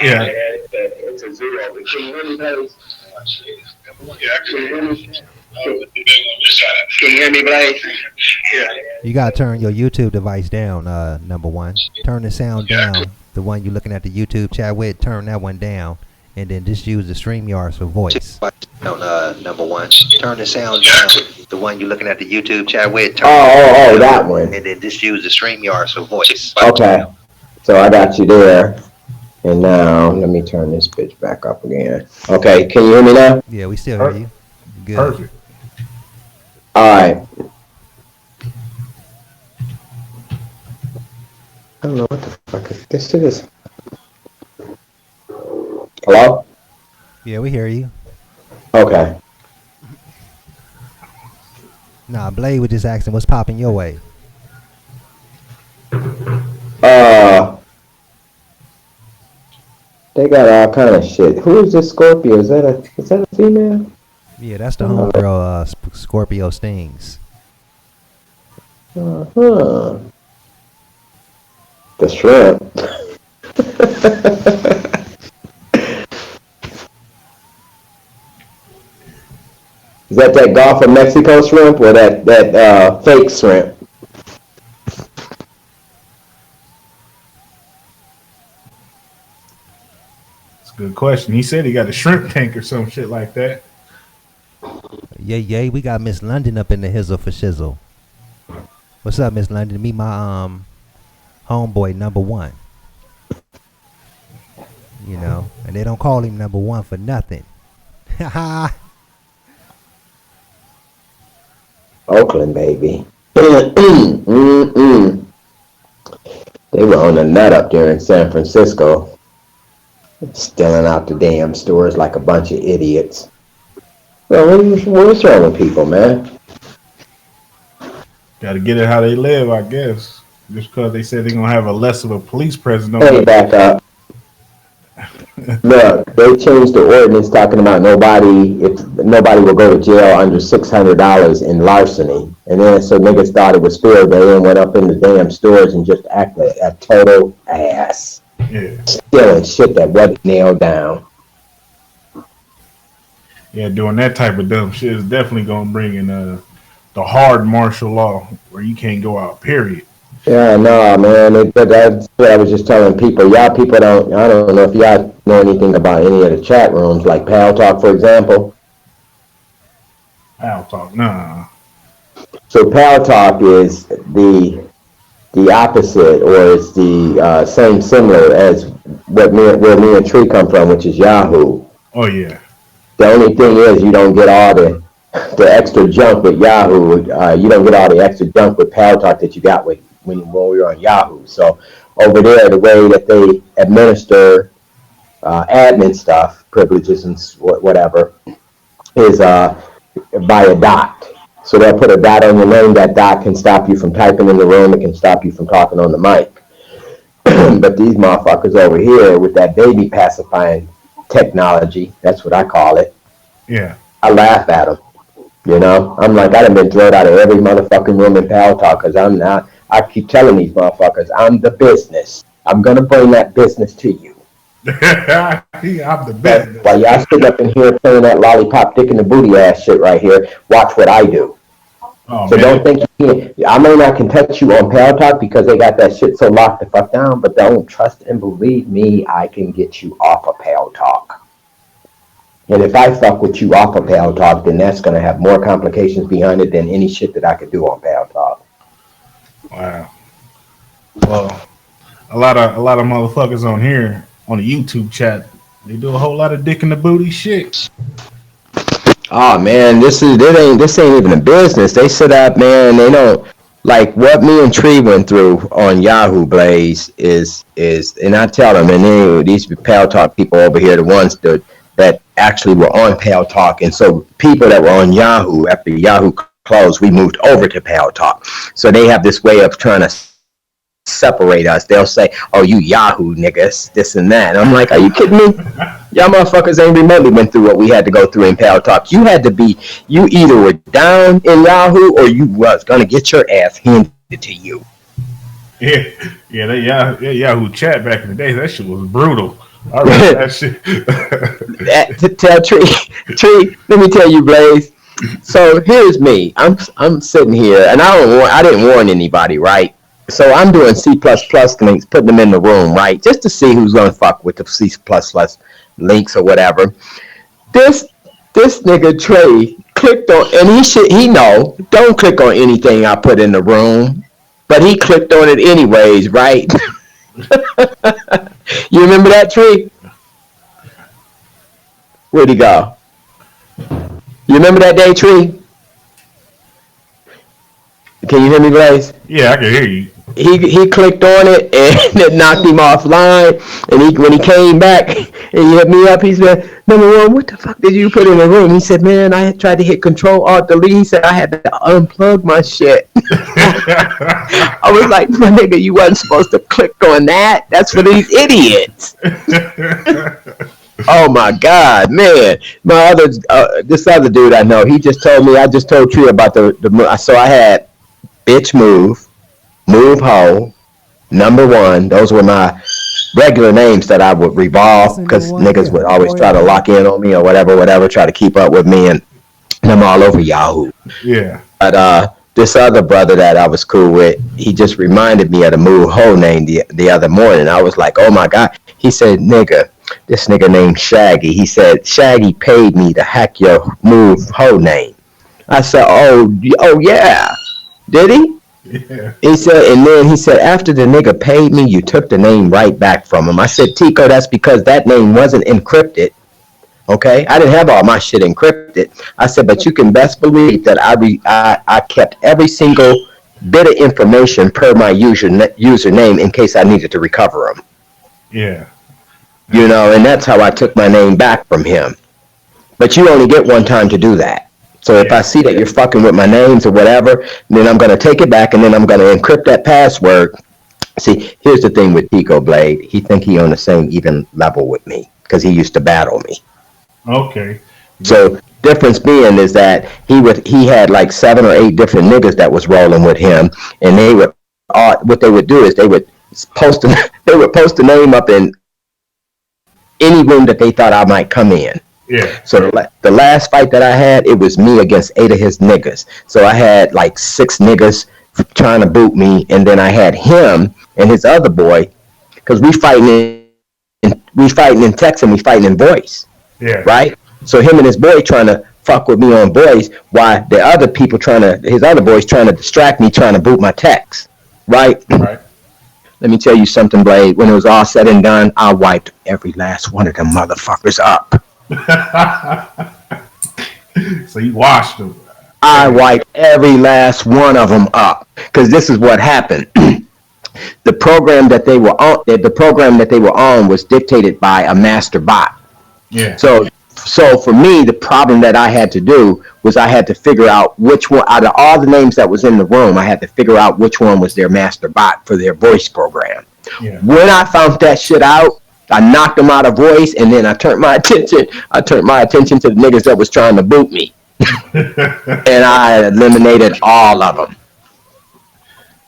Yeah. It's a zoo over. Can you hear me, Blaze? Yeah, I can hear you. Can you hear me, Blaze? You gotta turn your YouTube device down, number one. Turn the sound down. The one you're looking at the YouTube chat with, turn that one down. And then just use the StreamYards for voice. Number one. Turn the sound down. The one you're looking at the YouTube chat with. Turn Oh, that one. And then just use the StreamYards for voice. Okay. So I got you there. And now let me turn this bitch back up again. Okay, can you hear me now? Yeah, we still hear you. Good. Perfect. All right. I don't know what the fuck is this. Is hello? Yeah, we hear you. Okay. Nah, Blade was just asking what's popping your way. They got all kind of shit. Who is this Scorpio? Is that a female? Yeah, that's the homegirl, Scorpio Stings. Uh-huh. The shrimp. Is that Gulf of Mexico shrimp or that fake shrimp? That's a good question. He said he got a shrimp tank or some shit like that. Yeah, we got Miss London up in the hizzle for shizzle. What's up, Miss London? Meet my homeboy number one. You know, and they don't call him number one for nothing. Oakland, baby. Mm-mm. They were on the nut up there in San Francisco, stealing out the damn stores like a bunch of idiots. Well, what's wrong with people, man? Got to get it how they live, I guess. Just because they said they're going to have a less of a police presence. Hey, back up. Look, they changed the ordinance talking about nobody will go to jail under $600 in larceny. And then so niggas thought it was fair. They then went up in the damn stores and just acted a total ass. Yeah. Stealing shit that wasn't nailed down. Yeah, doing that type of dumb shit is definitely going to bring in the hard martial law where you can't go out, period. Yeah, no, man. That's what I was just telling people. I don't know if y'all know anything about any of the chat rooms, like Pal Talk, for example. Pal Talk, nah. So Pal Talk is the opposite, or it's the similar as where me and Tree come from, which is Yahoo. Oh, yeah. The only thing is you don't get all the the extra junk with Yahoo. You don't get all the extra junk with Pal Talk that you got with when we were on Yahoo. So over there, the way that they administer admin stuff, privileges and whatever, is by a dot. So they'll put a dot on your name. That dot can stop you from typing in the room. It can stop you from talking on the mic. But these motherfuckers over here with that baby pacifying technology, that's what I call it. Yeah. I laugh at them. You know, I'm like, I done been thrown out of every motherfucking room in Pal Talk because I'm not. I keep telling these motherfuckers, I'm the business. I'm gonna bring that business to you. I'm the business. While y'all sit up in here playing that lollipop dick in the booty ass shit right here, watch what I do. Oh, So man. don't think you can. I may not can touch you on Pal Talk because they got that shit so locked the fuck down, but don't trust and believe me, I can get you off of Pal Talk. And if I fuck with you off of Pal Talk, then that's gonna have more complications behind it than any shit that I could do on Pal Talk. Wow. Well, a lot of motherfuckers on here on the YouTube chat, they do a whole lot of dick in the booty shit. Oh man, this ain't even a business. They sit up, man. They don't like what me and Tree went through on Yahoo Blaze is, and I tell them, and these Pal Talk people over here, the ones that actually were on Pal Talk, and so people that were on Yahoo after Yahoo closed, we moved over to Pal Talk. So they have this way of trying to separate us. They'll say, "Oh, you Yahoo niggas, this and that." And I'm like, "Are you kidding me? Y'all motherfuckers ain't remotely went through what we had to go through in Pal Talk. You either were down in Yahoo or you was gonna get your ass handed to you." Yeah, that Yahoo chat back in the day, that shit was brutal. I remember that shit. Tell Tree, let me tell you, Blaze. So here's me. I'm sitting here, and I didn't warn anybody, right? So I'm doing C++ links, putting them in the room, right, just to see who's gonna fuck with the C++ links or whatever. This nigga Trey clicked on, and he know, don't click on anything I put in the room, but he clicked on it anyways, right? You remember that, Tree? Where'd he go? You remember that day, Tree? Can you hear me, Blaze? Yeah, I can hear you. He clicked on it and it knocked him offline. And when he came back and he hit me up, he said, "Number one, what the fuck did you put in the room?" He said, "Man, I tried to hit Control Alt Delete." He said, "I had to unplug my shit." I was like, "My nigga, you wasn't supposed to click on that. That's for these idiots." Oh my God, man! This other dude I know, he just told me. I just told Tree about the. So I had bitch move hoe, number one. Those were my regular names that I would revolve because niggas would always try to lock in on me or whatever, try to keep up with me, and I'm all over Yahoo. Yeah. But this other brother that I was cool with, he just reminded me of the Move Ho name the other morning. I was like, oh my God. He said, "Nigga, this nigga named Shaggy." He said, "Shaggy paid me to hack your Move Ho name." I said, oh yeah. Did he? Yeah. He said, and then he said, "After the nigga paid me, you took the name right back from him." I said, "Tico, that's because that name wasn't encrypted. Okay, I didn't have all my shit encrypted." I said, "But you can best believe that I kept every single bit of information per my username in case I needed to recover them." Yeah. You know, and that's how I took my name back from him. But you only get one time to do that. So if I see that you're fucking with my names or whatever, then I'm going to take it back and then I'm going to encrypt that password. See, here's the thing with Tico Blade. He think he on the same even level with me because he used to battle me. Okay. So difference being is that he had like 7 or 8 different niggas that was rolling with him, and they would what they would do is they would post a name up in any room that they thought I might come in. Yeah. So the last fight that I had, it was me against 8 of his niggas. So I had like 6 niggas trying to boot me, and then I had him and his other boy, because we fighting in text and we fighting in voice. Yeah. Right? So him and his boy trying to fuck with me on voice, while the other people his other boys trying to distract me, trying to boot my text. Right? Right. Let me tell you something, Blade. When it was all said and done, I wiped every last one of them motherfuckers up. So you washed them. I wiped every last one of them up because this is what happened. The program that they were on was dictated by a master bot. Yeah. So for me, the problem that I had to do was I had to figure out which one out of all the names that was in the room, I had to figure out which one was their master bot for their voice program. Yeah. When I found that shit out, I knocked them out of voice, and then I turned my attention to the niggas that was trying to boot me. And I eliminated all of them.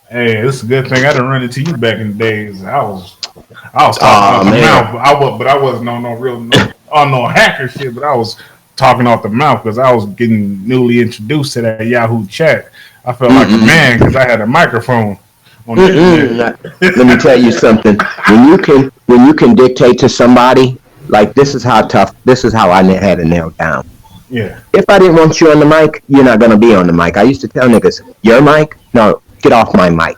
Hey, it's a good thing I didn't run into you back in the days. I was talking off the mouth, but I wasn't on no hacker shit. But I was talking off the mouth because I was getting newly introduced to that Yahoo chat. I felt like a man because I had a microphone on the internet. Let me tell you something. When you can dictate to somebody, like this is how I had it nailed down. Yeah. If I didn't want you on the mic, you're not gonna be on the mic. I used to tell niggas, your mic? No, get off my mic.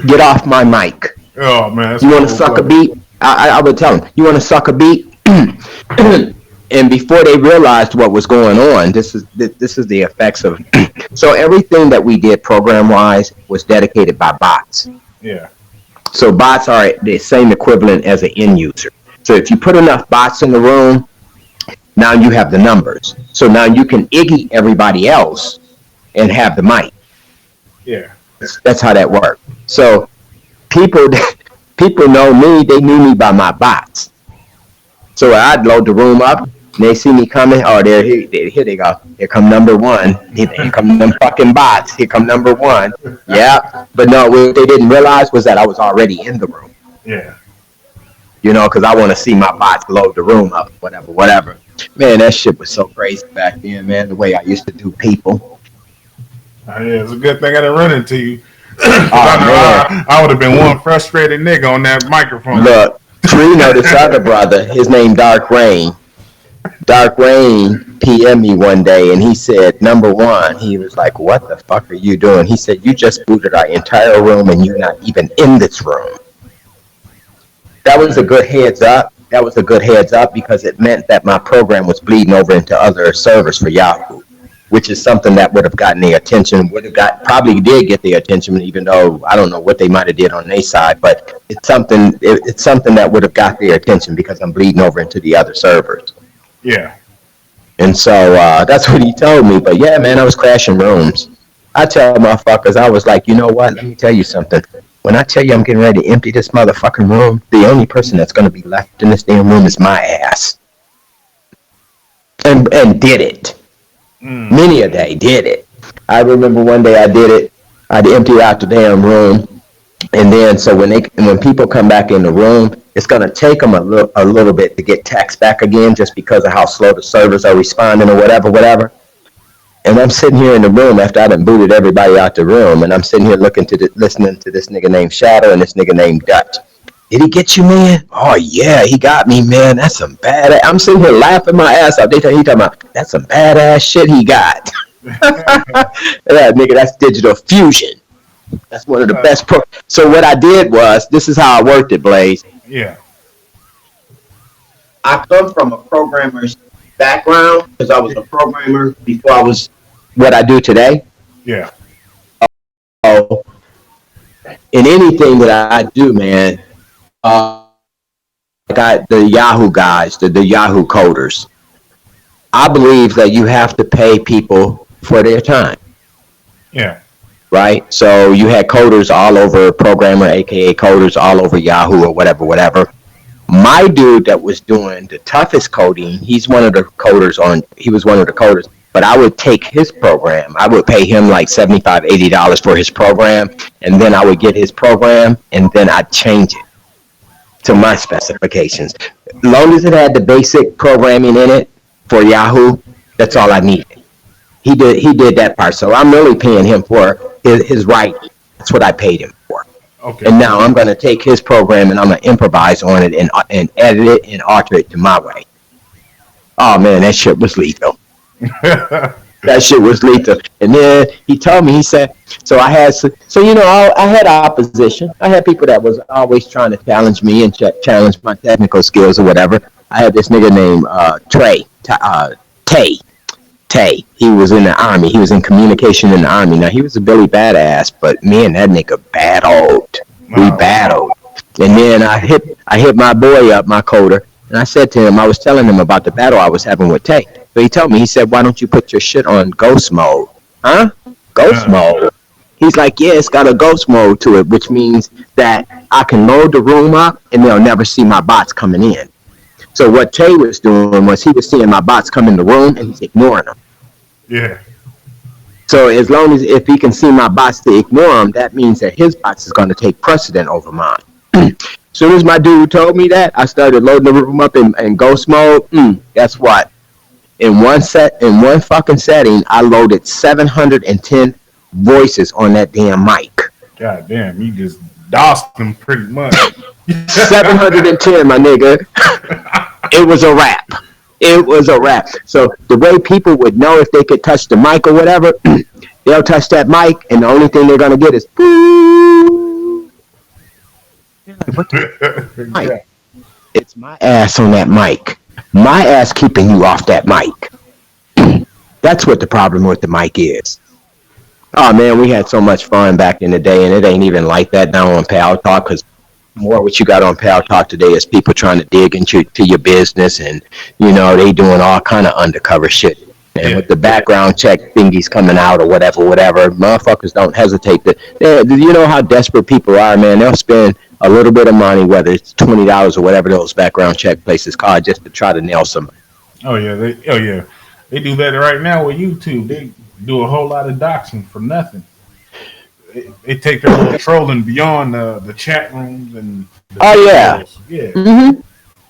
Get off my mic. Oh man. You want to suck a beat? I would tell them, you want to suck a beat? And before they realized what was going on, this is the effects of. So everything that we did program-wise was dedicated by bots. Yeah. So bots are the same equivalent as an end user. So if you put enough bots in the room, now you have the numbers. So now you can Iggy everybody else and have the mic. Yeah. That's how that worked. So people know me. They knew me by my bots. So I'd load the room up, and they see me coming. Oh, here they go. Here come number one. Here come them fucking bots. Here come number one. Yeah. But no, what they didn't realize was that I was already in the room. Yeah. You know, because I want to see my bots load the room up, whatever. Man, that shit was so crazy back then, man, the way I used to do people. Yeah, it's a good thing I didn't run into you. I would have been one frustrated nigga on that microphone. Look, Trino, this other brother, his name Dark Rain. Dark Rain PM'd me one day, and he said, number one, he was like, what the fuck are you doing? He said, you just booted our entire room, and you're not even in this room. That was a good heads up. That was a good heads up because it meant that my program was bleeding over into other servers for Yahoo, which is something that would have gotten their attention, probably did get their attention, even though I don't know what they might have did on their side, but it's something that would have got their attention because I'm bleeding over into the other servers. Yeah. And so that's what he told me. But yeah, man, I was crashing rooms. I tell motherfuckers, I was like, you know what? Let me tell you something. When I tell you I'm getting ready to empty this motherfucking room, the only person that's going to be left in this damn room is my ass. And did it. Many a day did it. I remember one day I did it. I'd empty out the damn room. And then so when people come back in the room, it's going to take them a little bit to get taxed back again just because of how slow the servers are responding or whatever. And I'm sitting here in the room after I done booted everybody out the room, and I'm sitting here listening to this nigga named Shadow and this nigga named Dutch. Did he get you, man? Oh, yeah, he got me, man. That's some badass. I'm sitting here laughing my ass off. He talking about, that's some badass shit he got. Yeah, nigga, that's digital fusion. That's one of the best. So what I did was, this is how I worked it, Blaze. Yeah. I come from a programmer's background because I was a programmer before I was what I do today. Yeah. So, in anything that I do, man, I got the Yahoo guys, the Yahoo coders. I believe that you have to pay people for their time. Yeah. Right? So you had coders all over, programmer, aka coders all over Yahoo or whatever. My dude that was doing the toughest coding, he was one of the coders, but I would take his program. I would pay him like $75, $80 for his program, and then I would get his program, and then I'd change it to my specifications. As long as it had the basic programming in it for Yahoo, that's all I needed. He did that part, so I'm really paying him for his writing. That's what I paid him for. Okay. And now I'm going to take his program and I'm going to improvise on it and edit it and alter it to my way. Oh, man, that shit was lethal. That shit was lethal. And then he told me, he said, I had opposition. I had people that was always trying to challenge me and challenge my technical skills or whatever. I had this nigga named Trey, Tay, he was in the Army. He was in communication in the Army. Now, he was a Billy Badass, but me and that nigga battled. We battled. And then I hit my boy up, my coder, and I said to him, I was telling him about the battle I was having with Tay. So he told me, he said, why don't you put your shit on ghost mode? Huh? Ghost mode? He's like, yeah, it's got a ghost mode to it, which means that I can load the room up and they'll never see my bots coming in. So what Tay was doing was he was seeing my bots come in the room and he's ignoring them. Yeah. So as long as if he can see my bots to ignore them, that means that his bots is going to take precedent over mine. Soon as my dude told me that, I started loading the room up in ghost mode. Guess what? In one fucking setting, I loaded 710 voices on that damn mic. God damn, you just dossed them pretty much. 710, my nigga. It was a wrap. It was a wrap. So the way people would know if they could touch the mic or whatever, they'll touch that mic, and the only thing they're gonna get is boo. What the mic? It's my ass on that mic. My ass keeping you off that mic. That's what the problem with the mic is. Oh man, we had so much fun back in the day, and it ain't even like that now on Pal Talk, because more what you got on Pal Talk today is people trying to dig into your business, and you know they doing all kind of undercover shit. And with the background check thingies coming out or whatever, motherfuckers don't hesitate to. You know how desperate people are, man. They'll spend a little bit of money, whether it's $20 or whatever those background check places cost, just to try to nail somebody. Oh yeah, they do that right now with YouTube. They do a whole lot of doxing for nothing. They take their little trolling beyond the chat rooms and. Yeah.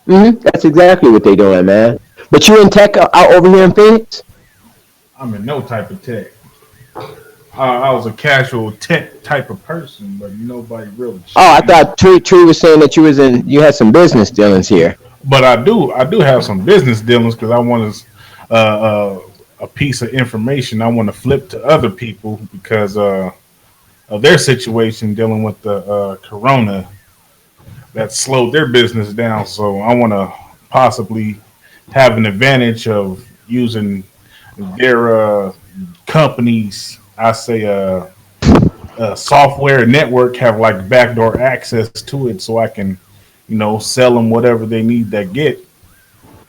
That's exactly what they doing, man. But you in tech out over here in Phoenix? I'm in no type of tech. I was a casual tech type of person, but nobody really. Oh, I thought Tree was saying that you had some business dealings here. But I do have some business dealings because I want a piece of information I want to flip to other people because of their situation dealing with the corona that slowed their business down. So I want to possibly have an advantage of using their companies. I say software network have like backdoor access to it, so I can, sell them whatever they need that get.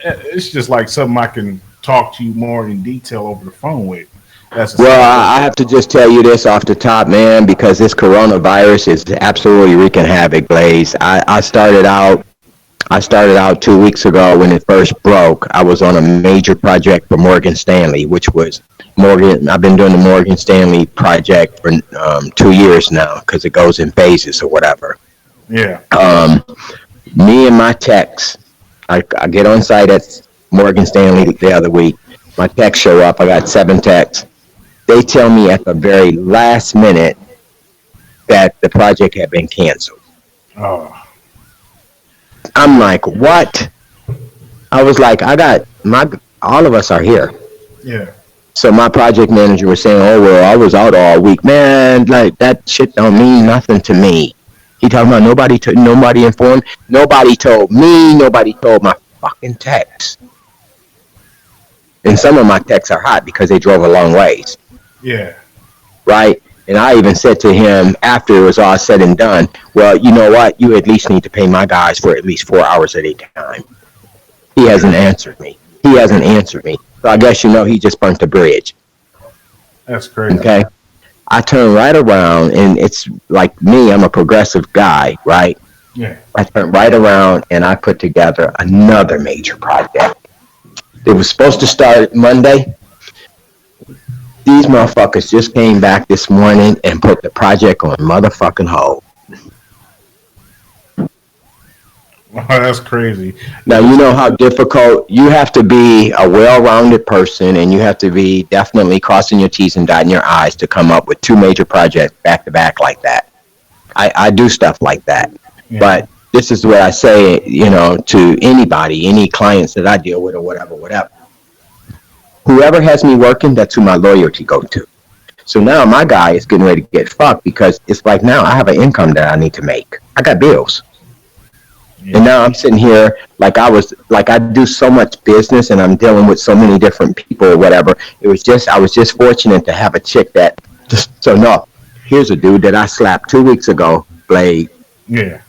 It's just like something I can talk to you more in detail over the phone with. I have to just tell you this off the top, man, because this coronavirus is absolutely wreaking havoc, Blaze. I started out 2 weeks ago when it first broke. I was on a major project for Morgan Stanley, which was I've been doing the Morgan Stanley project for 2 years now because it goes in phases or whatever. Yeah. Me and my techs, I get on site at Morgan Stanley the other week. My techs show up. I got 7 techs. They tell me at the very last minute that the project had been canceled. Oh. I'm like, what? I was like, all of us are here. Yeah. So my project manager was saying, oh, well, I was out all week. Man, like, that shit don't mean nothing to me. He talking about nobody informed. Nobody told me. Nobody told my fucking techs. And some of my techs are hot because they drove a long ways. Yeah. Right? And I even said to him after it was all said and done, well, you know what? You at least need to pay my guys for at least 4 hours at a time. He hasn't answered me. So I guess he just burnt the bridge. That's crazy. Okay? I turn right around, and it's like me, I'm a progressive guy, right? Yeah. I turned right around, and I put together another major project. It was supposed to start Monday. These motherfuckers just came back this morning and put the project on motherfucking hold. Wow, that's crazy. Now, you know how difficult, you have to be a well-rounded person, and you have to be definitely crossing your T's and dotting your I's to come up with 2 major projects back-to-back like that. I do stuff like that. Yeah. But this is what I say, to anybody, any clients that I deal with or whatever. Whoever has me working, that's who my loyalty go to. So now my guy is getting ready to get fucked because it's like now I have an income that I need to make. I got bills. And now I'm sitting here like I do so much business and I'm dealing with so many different people or whatever. I was just fortunate to have a chick that here's a dude that I slapped 2 weeks ago, Blade. Yeah.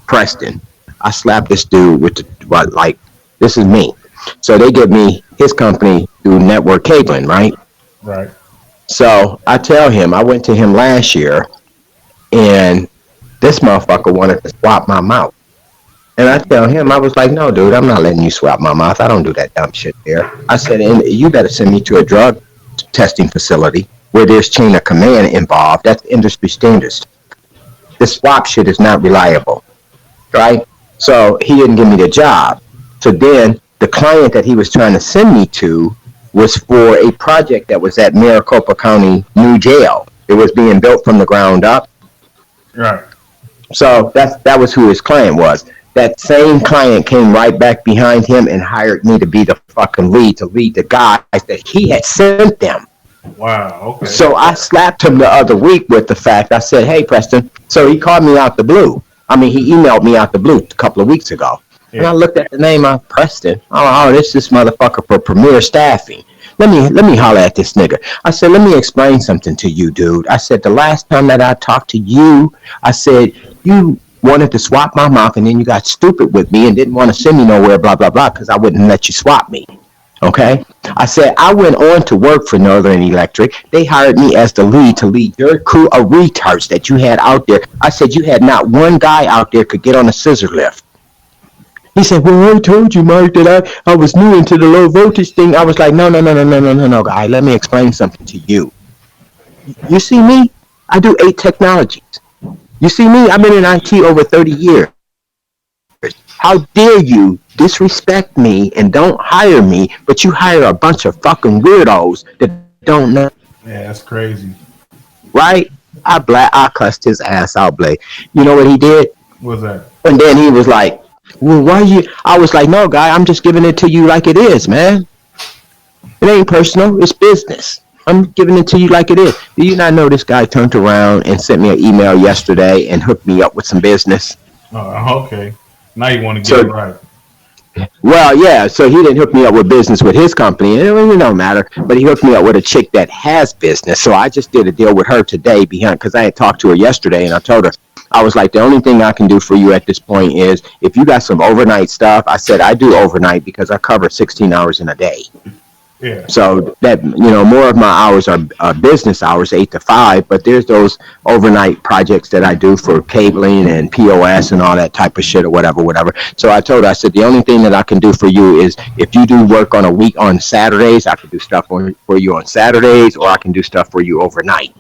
Preston. I slapped this dude with this is me. So they give me his company through network cabling, right? Right. So I tell him, I went to him last year and this motherfucker wanted to swap my mouth. And I tell him, I was like, no, dude, I'm not letting you swap my mouth. I don't do that dumb shit there. I said, and you better send me to a drug testing facility where there's chain of command involved. That's industry standards. The swap shit is not reliable, right? So he didn't give me the job. So then the client that he was trying to send me to was for a project that was at Maricopa County new jail. It was being built from the ground up. Right. So that was who his client was. That same client came right back behind him and hired me to be the fucking lead, to lead the guys that he had sent them. Wow. Okay. So I slapped him the other week with the fact, I said, hey, Preston. So he called me out the blue. I mean, he emailed me out the blue a couple of weeks ago. Yeah. And I looked at the name of Preston. Oh, this motherfucker for Premier Staffing. Let me holler at this nigga. I said, let me explain something to you, dude. I said, the last time that I talked to you, I said, you wanted to swap my mouth and then you got stupid with me and didn't want to send me nowhere, blah, blah, blah, because I wouldn't let you swap me. Okay? I said, I went on to work for Northern Electric. They hired me as the lead to lead your crew of retards that you had out there. I said, you had not one guy out there could get on a scissor lift. He said, well, I told you, Mark, that I was new into the low voltage thing. I was like, no, guy. Let me explain something to you. You see me? I do 8 technologies. You see me? I've been in IT over 30 years. How dare you disrespect me and don't hire me, but you hire a bunch of fucking weirdos that don't know. Yeah, that's crazy. Right? I cussed his ass out, Blake. You know what he did? What's that? And then he was like, well, why you? I was like, no, guy, I'm just giving it to you like it is, man. It ain't personal. It's business. I'm giving it to you like it is. Do you not know this guy turned around and sent me an email yesterday and hooked me up with some business? Oh, okay. Now you want to get it right. Well, yeah, so he didn't hook me up with business with his company, and it don't matter, but he hooked me up with a chick that has business. So I just did a deal with her today because I had talked to her yesterday, and I told her, I was like, the only thing I can do for you at this point is if you got some overnight stuff. I said, I do overnight because I cover 16 hours in a day. Yeah. So that, more of my hours are business hours, 8 to 5, but there's those overnight projects that I do for cabling and POS and all that type of shit or whatever. So I told her, I said, the only thing that I can do for you is if you do work on a week on Saturdays, I can do stuff for you on Saturdays, or I can do stuff for you overnight.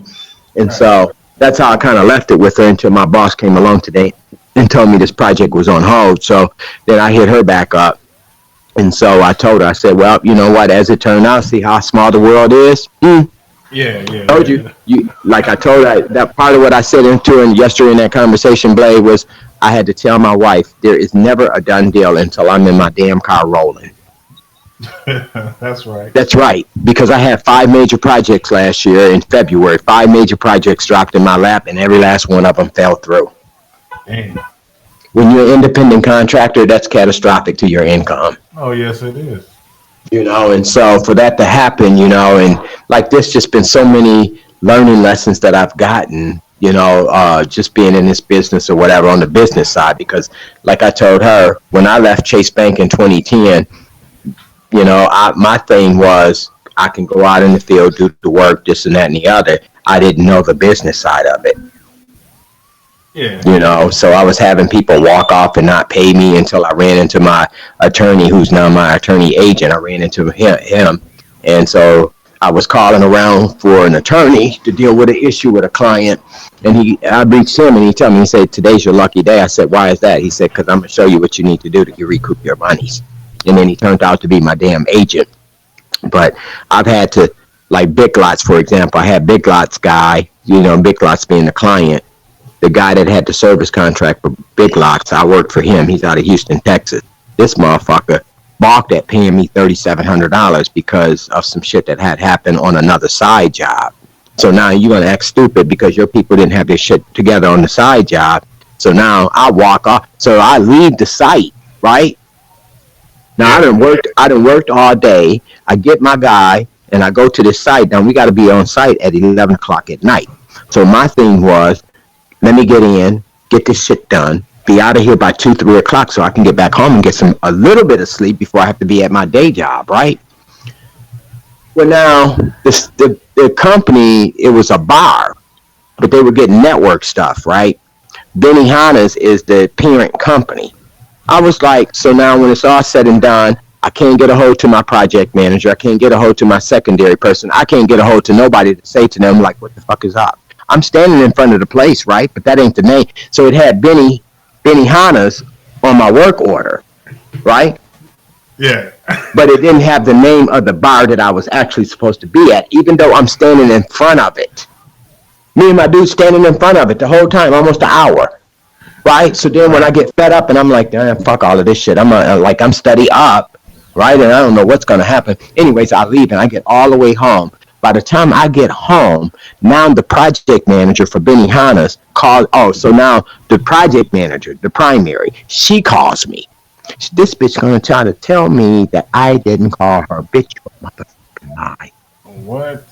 And so that's how I kind of left it with her until my boss came along today and told me this project was on hold. So then I hit her back up. And so I told her, I said, well, you know what, as it turned out, see how small the world is? Yeah. Told you, like I told her, that part of what I said into her yesterday in that conversation, Blade, was I had to tell my wife, there is never a done deal until I'm in my damn car rolling. That's right. That's right, because I had 5 major projects last year in February. 5 major projects dropped in my lap, and every last one of them fell through. Dang. When you're an independent contractor, that's catastrophic to your income. Oh, yes, it is. And so for that to happen, and like this, just been so many learning lessons that I've gotten, just being in this business or whatever on the business side, because like I told her, when I left Chase Bank in 2010, my thing was I can go out in the field, do the work, this and that and the other. I didn't know the business side of it. Yeah. So I was having people walk off and not pay me until I ran into my attorney, who's now my attorney agent. I ran into him. And so I was calling around for an attorney to deal with an issue with a client. And I reached him and he told me, he said, today's your lucky day. I said, why is that? He said, because I'm going to show you what you need to do to recoup your monies. And then he turned out to be my damn agent. But I've had to, like Big Lots, for example, I had Big Lots guy, Big Lots being the client. The guy that had the service contract for Big Lots, I worked for him. He's out of Houston, Texas. This motherfucker balked at paying me $3,700 because of some shit that had happened on another side job. So now you're going to act stupid because your people didn't have their shit together on the side job. So now I walk off. So I leave the site, right? Now I done worked all day. I get my guy and I go to this site. Now we got to be on site at 11 o'clock at night. So my thing was, let me get in, get this shit done, be out of here by 2, 3 o'clock so I can get back home and get a little bit of sleep before I have to be at my day job, right? Well, now the company, it was a bar, but they were getting network stuff, right? Benihana's is the parent company. I was like, so now when it's all said and done, I can't get a hold to my project manager. I can't get a hold to my secondary person. I can't get a hold to nobody to say to them, like, what the fuck is up? I'm standing in front of the place, right? But that ain't the name. So it had Benihana's on my work order, right? Yeah. But it didn't have the name of the bar that I was actually supposed to be at, even though I'm standing in front of it. Me and my dude standing in front of it the whole time, almost an hour. Right? So then when I get fed up and I'm like, damn, fuck all of this shit. I'm steady up, right? And I don't know what's going to happen. Anyways, I leave and I get all the way home. By the time I get home, now the project manager for Benihana's called. Oh, so now the project manager, the primary, she calls me. This bitch going to try to tell me that I didn't call her bitch. Motherfucking lie. What?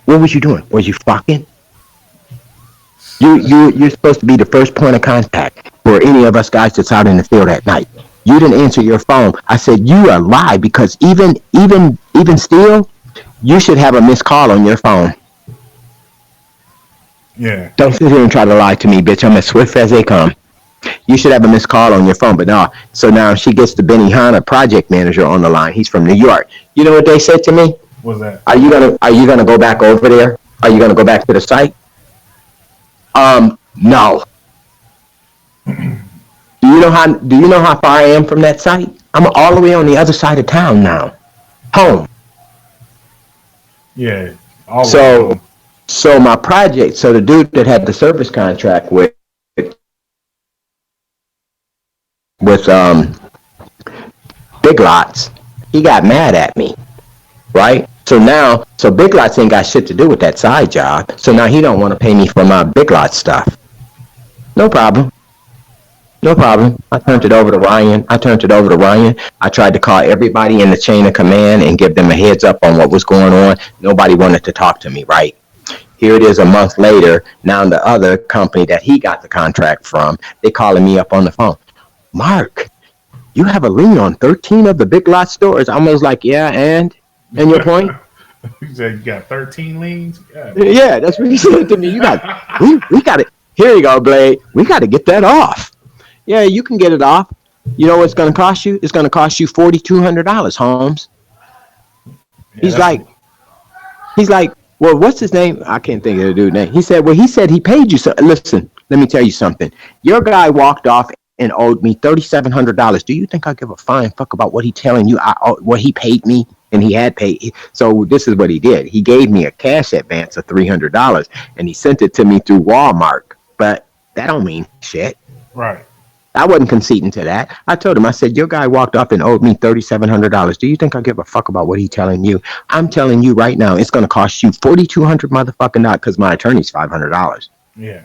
What was you doing? Was you fucking? You're supposed to be the first point of contact for any of us guys that's out in the field at night. You didn't answer your phone. I said, you are lie, because even still, you should have a missed call on your phone. Yeah. Don't sit here and try to lie to me, bitch. I'm as swift as they come. You should have a missed call on your phone, but no. So now she gets the Benihana project manager on the line. He's from New York. You know what they said to me? What's that? Are you gonna go back over there? Are you gonna go back to the site? No. Do you know how far I am from that site? I'm all the way on the other side of town now. Home. Yeah. So my project, so the dude that had the service contract with Big Lots, he got mad at me, right? So Big Lots ain't got shit to do with that side job. So now he don't want to pay me for my Big Lots stuff. No problem. I turned it over to Ryan. I tried to call everybody in the chain of command and give them a heads up on what was going on. Nobody wanted to talk to me, right? Here it is a month later. Now the other company that he got the contract from, they calling me up on the phone. Mark, you have a lien on 13 of the Big Lots stores. I was like, yeah, and your point? You said you got 13 liens? Yeah, that's what he said to me. We got it. Here you go, Blade. We got to get that off. Yeah, you can get it off. You know what it's going to cost you? It's going to cost you $4,200, Holmes. Yeah, He's like, well, what's his name? I can't think of the dude's name. He said he paid you. So listen, let me tell you something. Your guy walked off and owed me $3,700. Do you think I give a flying fuck about what he telling you? What he paid me? And he had paid. So this is what he did. He gave me a cash advance of $300, and he sent it to me through Walmart. But that don't mean shit. Right. I wasn't conceding to that. I told him, I said, your guy walked off and owed me $3,700. Do you think I give a fuck about what he's telling you? I'm telling you right now, it's going to cost you $4,200 motherfucking dollars, because my attorney's $500. Yeah.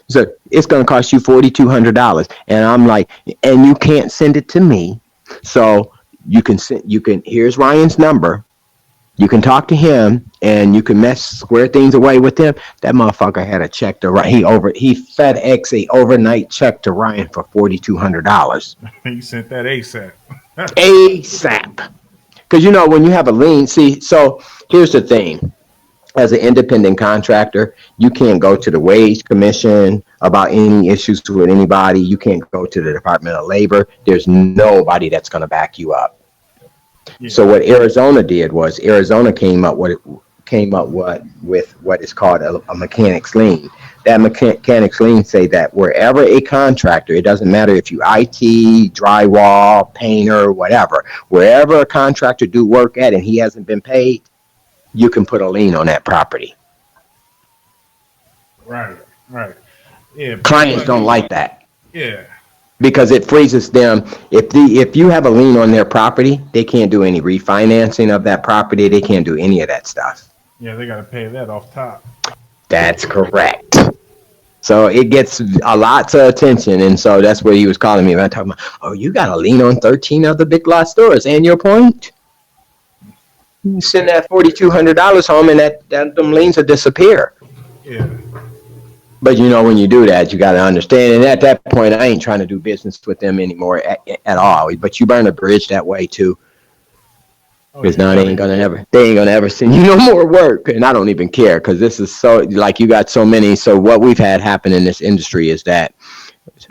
So it's going to cost you $4,200. And I'm like, and you can't send it to me. So here's Ryan's number. You can talk to him and you can square things away with him. That motherfucker had a check to Ryan. He FedEx a overnight check to Ryan for $4,200. You sent that ASAP. ASAP. Because when you have a lien, so here's the thing. As an independent contractor, you can't go to the Wage Commission about any issues with anybody. You can't go to the Department of Labor. There's nobody that's going to back you up. Yeah. So what Arizona did was Arizona came up with what is called a mechanic's lien. That mechanic's lien say that wherever a contractor, it doesn't matter if you IT, drywall, painter, whatever, wherever a contractor do work at and he hasn't been paid, you can put a lien on that property. Right. Yeah. Clients don't like that. Yeah. Because it freezes them. If you have a lien on their property, they can't do any refinancing of that property. They can't do any of that stuff. Yeah, they got to pay that off top. That's correct. So it gets a lot of attention, and so that's what he was calling me. I'm talking about, oh, you got to lean on 13 other Big Lot stores, and your point. You send that $4,200 home, and that them liens will disappear. Yeah. But you know, when you do that, you got to understand. And at that point, I ain't trying to do business with them anymore at all. But you burn a bridge that way too. Because now they ain't gonna ever send you no more work, and I don't even care because this is so like you got so many. So what we've had happen in this industry is that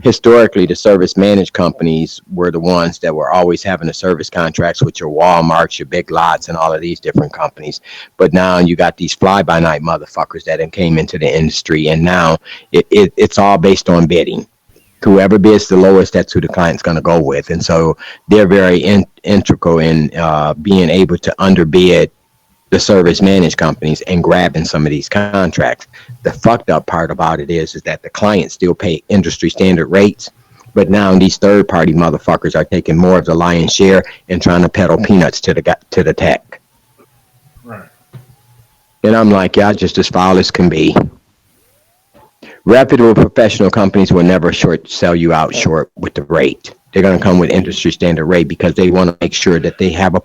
historically the service managed companies were the ones that were always having the service contracts with your Walmarts, your Big Lots, and all of these different companies. But now you got these fly by night motherfuckers that came into the industry, and now it's all based on bidding. Whoever bids the lowest, that's who the client's going to go with. And so they're very integral in being able to underbid the service managed companies and grabbing some of these contracts. The fucked up part about it is that the clients still pay industry standard rates, but now these third party motherfuckers are taking more of the lion's share and trying to peddle peanuts to the tech. Right. And I'm like, y'all just as foul as can be. Reputable professional companies will never sell you out short with the rate. They're going to come with industry standard rate because they want to make sure that they have a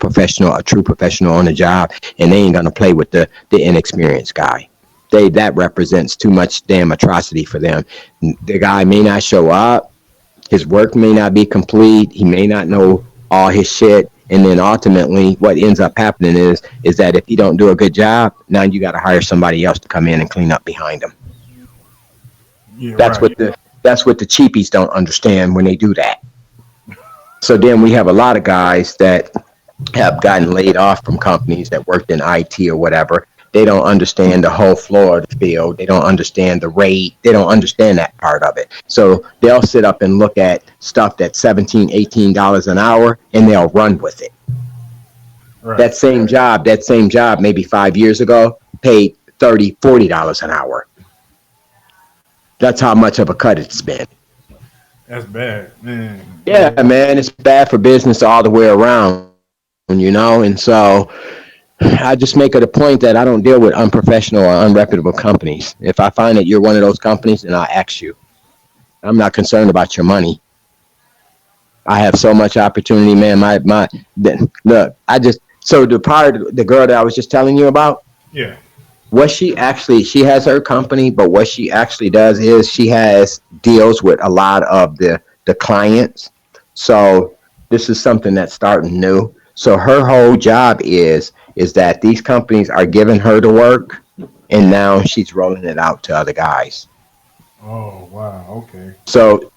true professional on the job, and they ain't going to play with the inexperienced guy. That represents too much damn atrocity for them. The guy may not show up. His work may not be complete. He may not know all his shit. And then ultimately what ends up happening is that if he don't do a good job, now you got to hire somebody else to come in and clean up behind him. Yeah, that's what the cheapies don't understand when they do that. So then we have a lot of guys that have gotten laid off from companies that worked in IT or whatever. They don't understand the whole floor of the field. They don't understand the rate. They don't understand that part of it. So they'll sit up and look at stuff that's $17, $18 an hour, and they'll run with it. Right. That same job, maybe 5 years ago, paid $30, $40 an hour. That's how much of a cut it's been. That's bad, man. Yeah, man, it's bad for business all the way around, you know. And so I just make it a point that I don't deal with unprofessional or unreputable companies. If I find that you're one of those companies, then I'll ask you. I'm not concerned about your money. I have so much opportunity, man. So the girl that I was just telling you about. Yeah. She has her company, but what she actually does is she has deals with a lot of the clients. So this is something that's starting new. So her whole job is that these companies are giving her the work, and now she's rolling it out to other guys. Oh, wow. Okay. So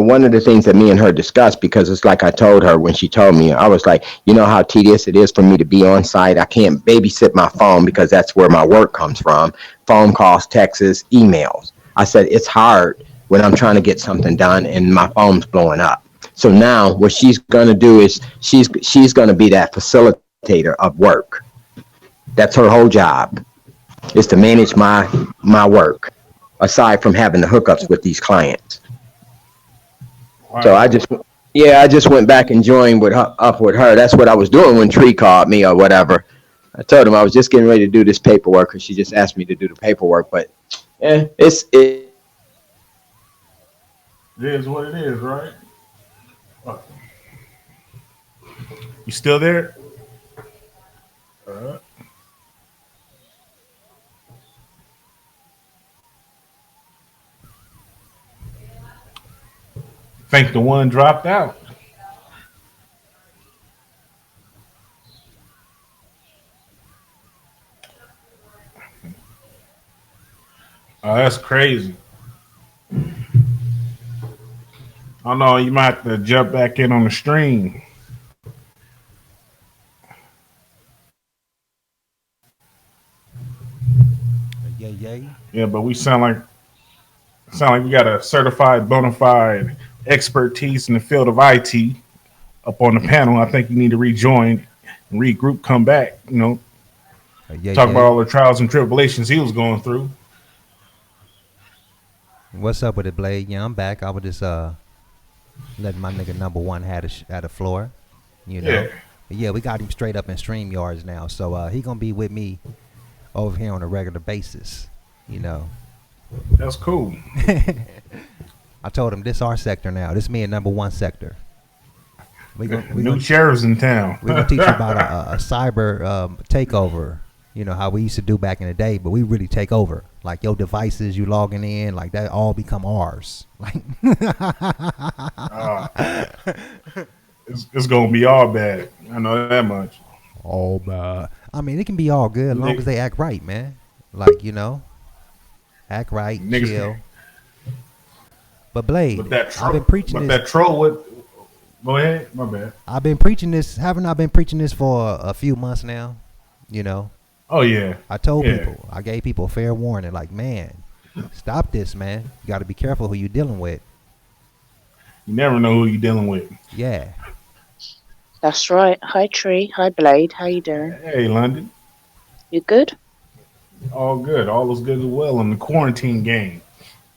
one of the things that me and her discussed, because it's like I told her when she told me, I was like, you know how tedious it is for me to be on site. I can't babysit my phone because that's where my work comes from. Phone calls, texts, emails. I said, it's hard when I'm trying to get something done and my phone's blowing up. So now what she's going to do is she's going to be that facilitator of work. That's her whole job, is to manage my work, aside from having the hookups with these clients. Wow. So I just went back and joined up with her. That's what I was doing when Tree called me or whatever. I told him I was just getting ready to do this paperwork because she just asked me to do the paperwork. But it is what it is, right? You still there? Think the one dropped out. Oh, that's crazy. I don't know. You might have to jump back in on the stream. Yeah, but we sound like we got a certified, bona fide expertise in the field of IT up on the panel. I think you need to rejoin and regroup, come back, talk about all the trials and tribulations he was going through. What's up with it, Blade? Yeah, I'm back. I was just letting my nigga number one had a floor, Yeah, we got him straight up in StreamYards now, so he gonna be with me over here on a regular basis, That's cool. I told him this our sector now. This me and number one sector. We New gonna sheriffs in town. we gonna teach you about a cyber takeover. You know how we used to do back in the day, but we really take over. Like your devices, you logging in, like that all become ours. Like It's gonna be all bad. I know that much. all bad. I mean, it can be all good as long Nigga- as they act right, man. Like act right, Niggas- chill. But Blade, But that I've been preaching but this. that troll would. Go ahead. My bad. I've been preaching this. Haven't I been preaching this for a few months now? You know, Oh yeah. I told Yeah. people, I gave people fair warning. Like, man, stop this, man. You got to be careful who you dealing with. You never know who you're dealing with. Yeah, That's right. Hi, Tree. Hi, Blade. How you doing? Hey, London. You good? All good. All is good as well in the quarantine game.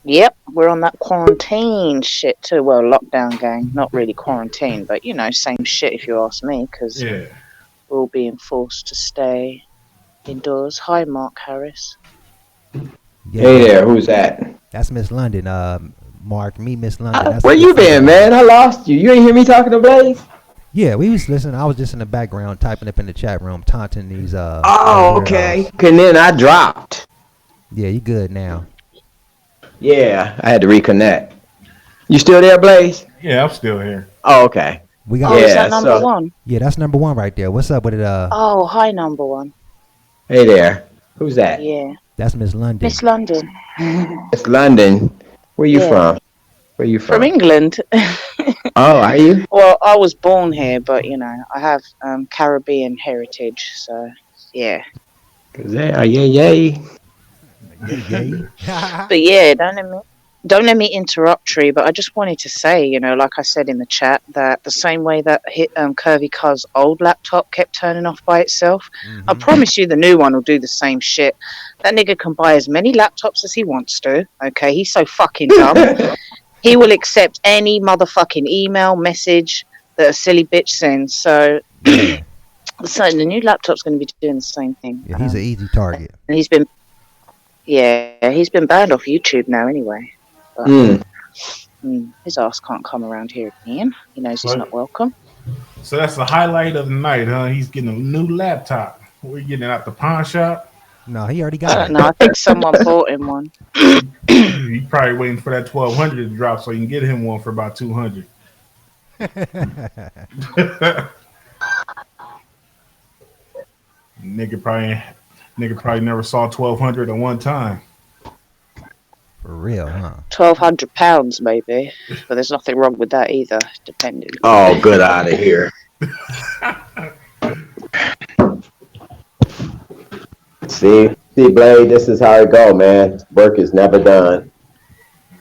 Yep, we're on that quarantine shit too. Well, lockdown gang. Not really quarantine, but same shit if you ask me, because Yeah. we're all being forced to stay indoors. Hi, Mark Harris. yeah. Hey there, who's that? That's Miss London. Mark, me, Miss London. That's Where a you good friend been, of mine. man? I lost you. You ain't hear me talking to Blaze? Yeah, we was listening. I was just in the background typing up in the chat room, taunting these. Oh, weirdos. okay. And then I dropped. Yeah, you good now? Yeah, I had to reconnect. You still there, Blaze? Yeah, I'm still here. Oh, okay. We Oh, got. is Yeah, that number so- one? Yeah, that's number one right there. What's up with it? Oh, hi, number one. Hey there. Who's that? Yeah, That's Miss London. Miss London. It's London. Where you Yeah. from? Where you From from? England. Oh, are you? Well, I was born here, but I have Caribbean heritage, so yeah. Yay. Yay. But yeah, don't let me interrupt, Tree. But I just wanted to say, like I said in the chat, that the same way that Curvy Cuz's old laptop kept turning off by itself, I Mhm. promise you the new one will do the same shit. That nigga can buy as many laptops as he wants to. Okay, he's so fucking dumb. He will accept any motherfucking email message that a silly bitch sends. So, Yeah. so the new laptop's going to be doing the same thing. Yeah, he's an easy target. And he's been banned off YouTube now anyway. But, his ass can't come around here again. He knows he's Right. not welcome. So that's the highlight of the night, huh? He's getting a new laptop. We're getting it out the pawn shop. No, he already I got don't it. know. I think someone bought him one. He's probably waiting for that 1200 to drop so you can get him one for about 200. Nigga probably never saw 1200 at one time. For real, huh? £1,200 maybe, but there's nothing wrong with that either. Depending. Oh, good out of here. See, Blade, this is how it go, man. Work is never done.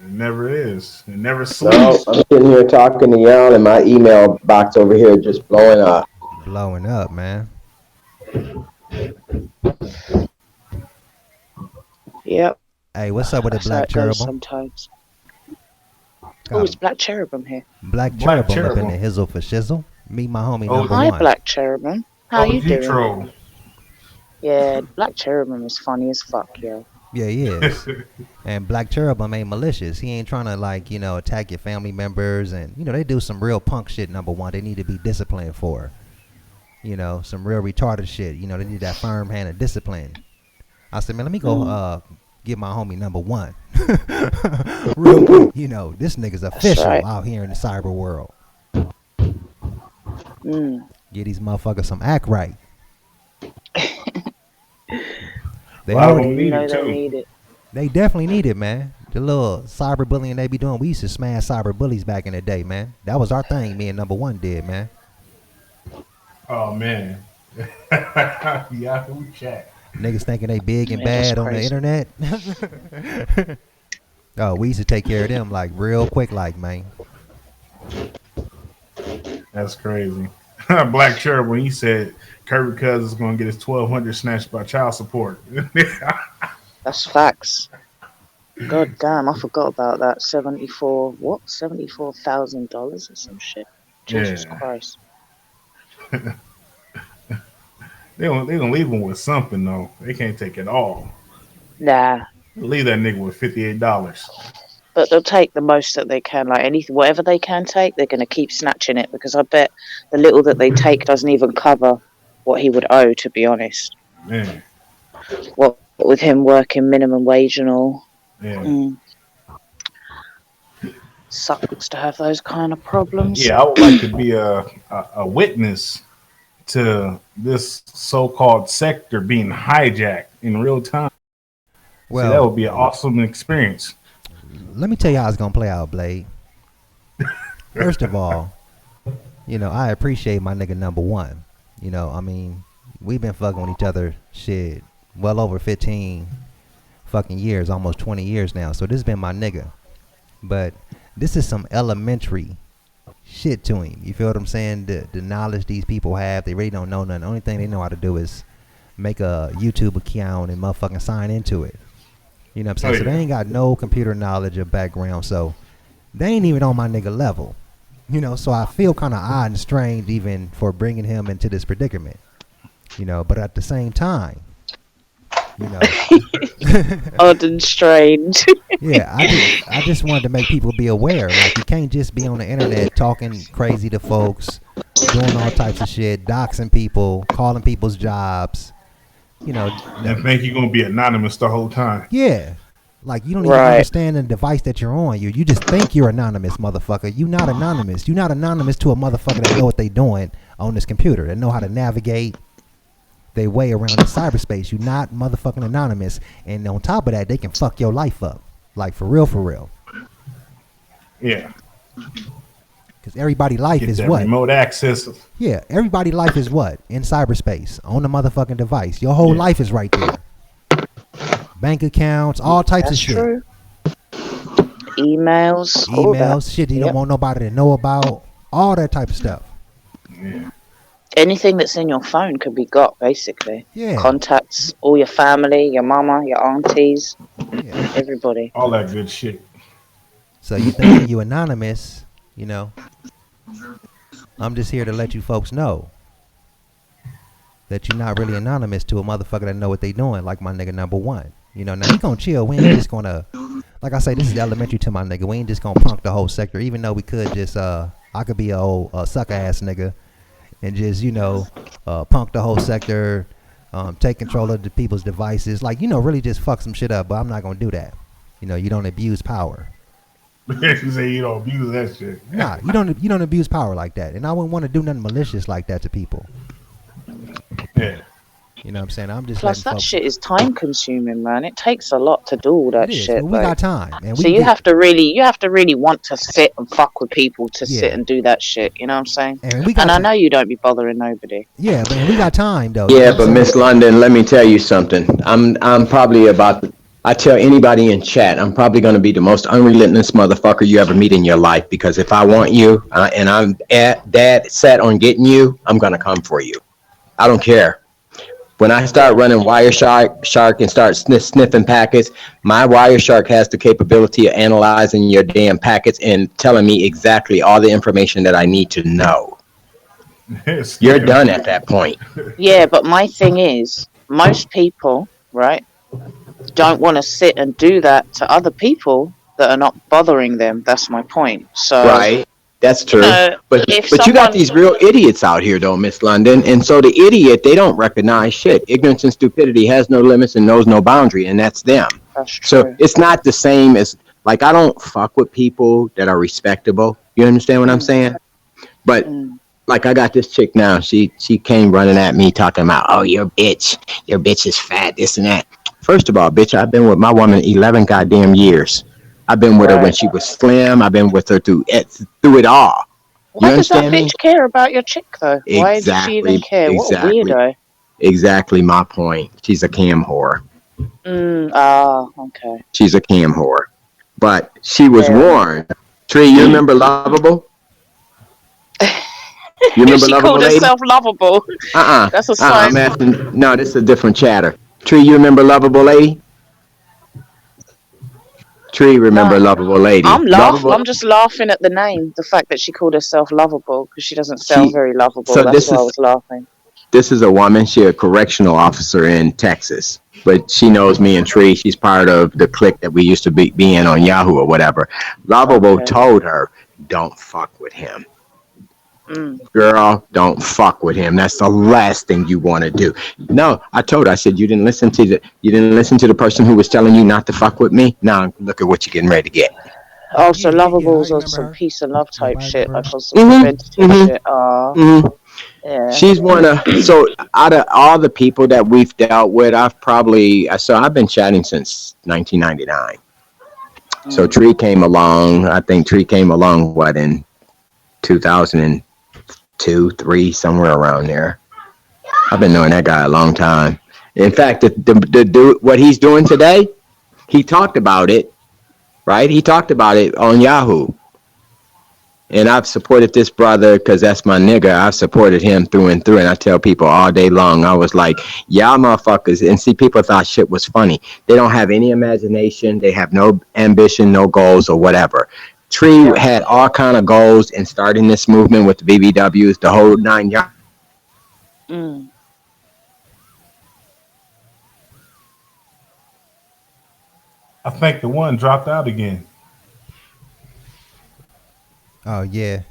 It never is. It never So sleeps. I'm sitting here talking to y'all, and my email box over here just blowing up. Blowing up, man. Yep. Hey, what's up with the That's how Black it goes Cherubim? sometimes. Got Oh, it's Black Cherubim here. Black Black Cherubim up in Cherubim. the hizzle for shizzle. Meet my homie Oh, number Hi, one. Black Cherubim. How you doing? troll. Yeah, Black Cherubim is funny as fuck, yo. Yeah, he is. And Black Cherubim ain't malicious. He ain't trying to attack your family members, and they do some real punk shit. Number one, they need to be disciplined for. Some real retarded shit. They need that firm hand of discipline. I said, man, let me go get my homie number one real quick. This nigga's official right. out here in the cyber world. Mm. Get these motherfuckers some act right. They A lot of already them need They it too. need it. They definitely need it, man. The little cyberbullying they be doing. We used to smash cyber bullies back in the day, man. That was our thing. Me and number one did, man. Oh man. Yahoo chat. Niggas thinking they big and Man, that's bad on the crazy. internet. Oh, we used to take care of them like real quick, like man. That's crazy. Black Cherub when he said Kirby Cuz is gonna get his 1200 snatched by child support. That's facts. God damn, I forgot about that. $74,000 or some shit. Jesus Yeah. Christ. They gonna leave him with something though. They can't take it all. Nah, Leave that nigga with $58. But they'll take the most that they can, like anything, whatever they can take, they're going to keep snatching it because I bet the little that they take doesn't even cover what he would owe, to be honest. Man, What with him working minimum wage and all. yeah. Sucks to have those kind of problems. Yeah, I would like to be a witness to this so-called sector being hijacked in real time. Well, See, that would be an awesome experience. let me tell you how it's gonna play out, Blade. First of all, I appreciate my nigga number one. I mean, we've been fucking with each other shit well over 15 fucking years, almost 20 years now. So this has been my nigga. But this is some elementary shit to him. You feel what I'm saying? The knowledge these people have, they really don't know nothing. The only thing they know how to do is make a YouTube account and motherfucking sign into it. You know what I'm saying? Oh, So yeah. they ain't got no computer knowledge or background. So they ain't even on my nigga level. So I feel kind of odd and strange even for bringing him into this predicament. But at the same time, Odd and strange. yeah, I just wanted to make people be aware. Like, you can't just be on the internet talking crazy to folks, doing all types of shit, doxing people, calling people's jobs. And think you're gonna be anonymous the whole time. Yeah. Like, you don't even Right. understand the device that you're on. You just think you're anonymous, motherfucker. You not anonymous. You not anonymous to a motherfucker that know what they doing on this computer, that know how to navigate their way around in cyberspace. You not motherfucking anonymous. And on top of that, they can fuck your life up. Like, for real, for real. Yeah, Because everybody life get is that what? remote access. Yeah, everybody life is what? In cyberspace, on the motherfucking device. Your whole Yeah. life is right there. Bank accounts, all types That's of shit. true. Emails. All that. Emails, shit you Yep. don't want nobody to know about. All that type of stuff. Yeah, Anything that's in your phone could be got, basically. Yeah. Contacts, all your family, your mama, your aunties, Yeah. everybody. all that good shit. So you thinking you anonymous, I'm just here to let you folks know that you're not really anonymous to a motherfucker that know what they doing, like my nigga number one. Now he gonna chill. We ain't just gonna, like I say, this is elementary to my nigga. We ain't just gonna punk the whole sector, even though we could just, I could be a old sucker ass nigga and just, punk the whole sector, take control of the people's devices, like, really just fuck some shit up. But I'm not gonna do that. You don't abuse power. You say you don't abuse that shit. Nah, you don't abuse power like that, and I wouldn't want to do nothing malicious like that to people. Yeah, You know what I'm saying? I'm just Plus, letting that folks- shit is time consuming, man. It takes a lot to do all that It is, shit. but we like- got time, and we So you get- have to really want to sit and fuck with people to sit Yeah. and do that shit. You know what I'm saying? and we got And I ti- know you don't be bothering nobody. yeah, man, we got time though. Yeah, but Miss London, let me tell you something. I'm probably I tell anybody in chat, I'm probably going to be the most unrelentless motherfucker you ever meet in your life, because if I want you and I'm dead set on getting you, I'm going to come for you. I don't care. When I start running Wireshark and start sniffing packets, my Wireshark has the capability of analyzing your damn packets and telling me exactly all the information that I need to know. You're done at that point. Yeah, but my thing is, most people, right, don't want to sit and do that to other people that are not bothering them. That's my point. So, Right. That's true. But if you got someone- these real idiots out here, though, Miss London. And so the idiot, they don't recognize shit. Ignorance and stupidity has no limits and knows no boundary, and that's them. that's true. So it's not the same as, like, I don't fuck with people that are respectable. You understand what I'm saying? But like, I got this chick now. She came running at me talking about, oh, your bitch is fat, this and that. First of all, bitch, I've been with my woman 11 goddamn years. I've been with her when she was slim. I've been with her through it all. Why You does that understand me? bitch care about your chick, though? Why does she even care? What a Exactly. weirdo. Exactly my point. She's a cam whore. Okay. She's a cam whore. But she was Yeah. warned. Tree, you remember Lovable? You remember She Lovable called Lady? herself lovable. That's a sign. I'm asking. No, this is a different chatter. Tree, you remember Lovable Lady? Tree, remember No. Lovable Lady? I'm Lovable- I'm just laughing at the name, the fact that she called herself lovable, because she doesn't sound She- very lovable. so That's this why I is- was laughing. this is a woman. She's a correctional officer in Texas, but she knows me and Tree. She's part of the clique that we used to be in on Yahoo or whatever. Lovable told her, "Don't fuck with him." Girl, don't fuck with him. That's the last thing you want to do. No, I told her. I said, you didn't listen to the person who was telling you not to fuck with me. Now look at what you're getting ready to get. Oh, so Lovable's on some peace and love type shit, like on some preventative shit. Yeah. She's one of, so out of all the people that we've dealt with, I've been chatting since 1999. So Tree came along. I think Tree came along in 2002, 2003, somewhere around there. I've been knowing that guy a long time. In fact, the what he's doing today, he talked about it, right? He talked about it on Yahoo. And I've supported this brother because that's my nigga. I've supported him through and through. And I tell people all day long, I was like, y'all motherfuckers. And see, people thought shit was funny. They don't have any imagination. They have no ambition, no goals or whatever. Tree had all kind of goals in starting this movement with the BBWs, the whole 9 yards. I think the one dropped out again. Oh yeah.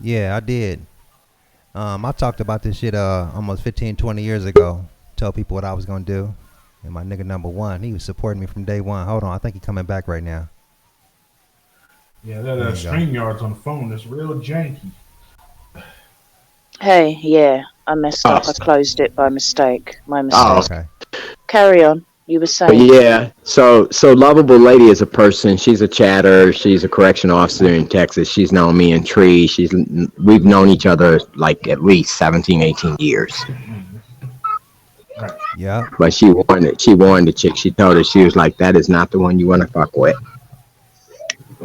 Yeah, I did. I talked about this shit almost 15, 20 years ago. Tell people what I was gonna do. And my nigga number one, he was supporting me from day one. Hold on, I think he's coming back right now. Yeah, that StreamYard's on the phone. It's real janky. Hey, yeah, I messed up. I closed it by mistake. My mistake. Oh, Okay. Carry on. You were saying. Yeah, so Lovable Lady is a person. She's a chatter. She's a correction officer in Texas. She's known me and Tree. We've known each other like at least 17, 18 years. Yeah. But she warned the chick. She told her, she was like, that is not the one you want to fuck with.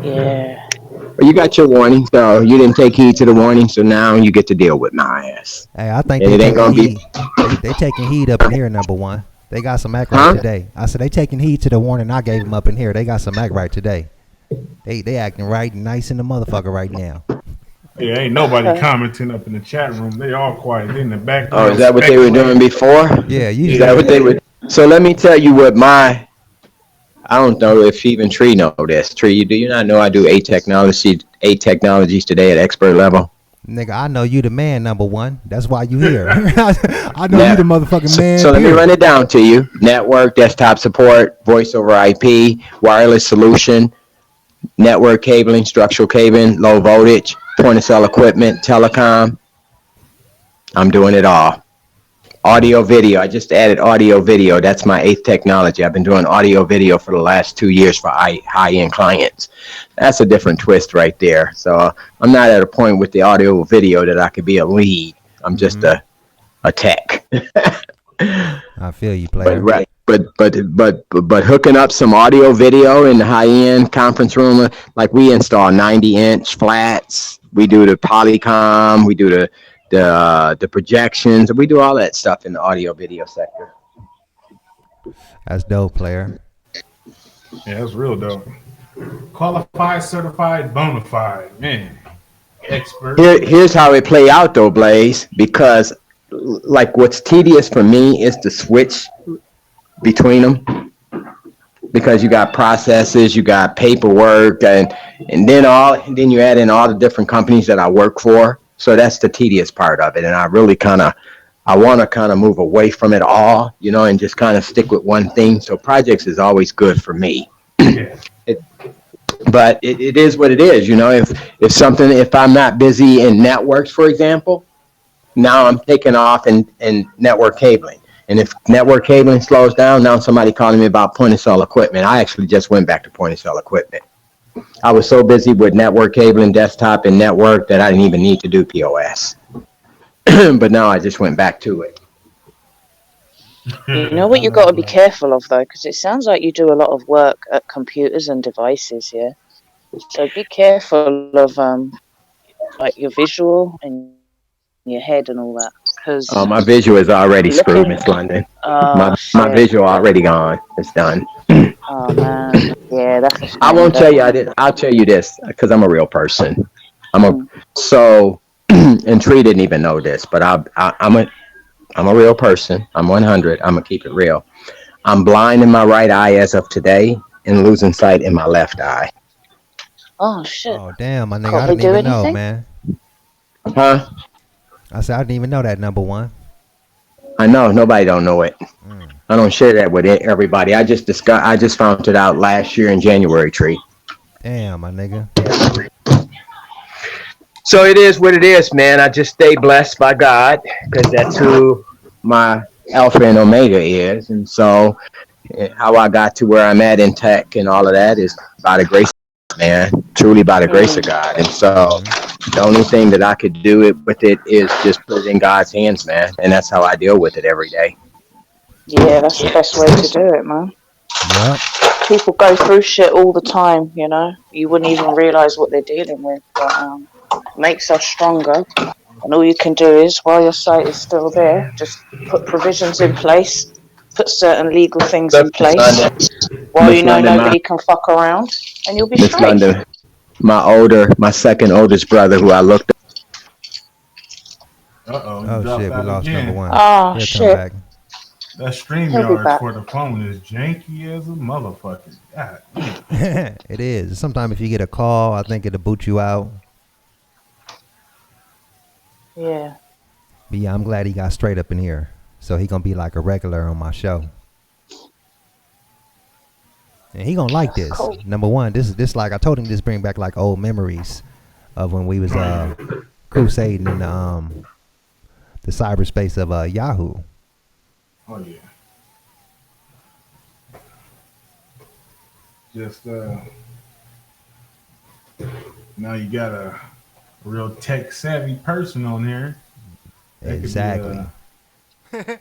Yeah. But you got your warning, so you didn't take heed to the warning, so now you get to deal with my ass. Hey, I think And they it ain't taking gonna be- heed. They taking heed up in here, number one. They got some act right today. I said they taking heed to the warning I gave them up in here. They got some act right today. They acting right and nice in the motherfucker right now. Yeah, ain't nobody commenting up in the chat room. They all quiet in the background. Oh, is that what they were doing before? Yeah, Is usually. that what they would? So let me tell you what I don't know if even Tree know this. Tree, do you not know I do 8 technologies today at expert level? Nigga, I know you the man, number one. That's why you here. I know you the motherfucking man. So let me period. run it down to you. Network, desktop support, voice over IP, wireless solution, network cabling, structural cabling, low voltage, point of sale equipment, telecom. I'm doing it all. Audio video. I just added audio video. That's my 8th technology. I've been doing audio video for the last 2 years for high-end clients. That's a different twist right there. So I'm not at a point with the audio video that I could be a lead. I'm just a tech. I feel you, player. But hooking up some audio video in the high-end conference room, like we install 90-inch flats. We do the Polycom. We do the projections. We do all that stuff in the audio video sector. That's dope, player. Yeah, that's real dope. Qualified, certified, bona fide, man. Expert. Here's how it play out though, Blaze, because like what's tedious for me is the switch between them, because you got processes, you got paperwork, and then you add in all the different companies that I work for. So that's the tedious part of it, and I really I want to kind of move away from it all, and just kind of stick with one thing. So projects is always good for me. Yeah. But it is what it is, if I'm not busy in networks, for example, now I'm taking off in network cabling. And if network cabling slows down, now somebody calling me about point of sale equipment. I actually just went back to point of sale equipment. I was so busy with network cabling, desktop, and network that I didn't even need to do POS. But now I just went back to it. You know what you got to be careful of though, because it sounds like you do a lot of work at computers and devices, yeah. So be careful of like your visual and your head and all that, because My visual is already screwed, Miss London. My visual already gone. It's done. Oh man, yeah, that's a shame. I won't tell you. I'll tell you this because I'm a real person. So, and Tree didn't even know this, but I'm a real person. I'm 100. I'm gonna keep it real. I'm blind in my right eye as of today, and losing sight in my left eye. Oh shit. Oh damn, my nigga, Can't I we didn't do even know, anything? man. Huh? I said I didn't even know that, number one. I know nobody don't know it. Mm. I don't share that with everybody. I just found it out last year in January, Tree. Damn, my nigga. So it is what it is, man. I just stay blessed by God because that's who my Alpha and Omega is. And so how I got to where I'm at in tech and all of that is by the grace, man, truly by the grace of God. And so the only thing that I could do with it is just put it in God's hands, man. And that's how I deal with it every day. Yeah, that's the best way to do it, man. Yep. People go through shit all the time, you know. You wouldn't even realize what they're dealing with, but makes us stronger. And all you can do is, while your sight is still there, just put provisions in place, put certain legal things in place, while you know nobody can fuck around, and you'll be Miss straight. London, my second oldest brother, who I looked at. Oh shit, we lost again. number one. Oh He'll shit. come back. That He'll be StreamYard back. for the phone is janky as a motherfucker. God. It is. Sometimes if you get a call, I think it'll boot you out. Yeah. But yeah, I'm glad he got straight up in here. So he gonna be like a regular on my show. And he gonna like this. Cool. Number one, this like I told him, this bring back like old memories of when we was crusading in the cyberspace of Yahoo. Oh yeah. Just now you got a real tech savvy person on here. That Exactly. That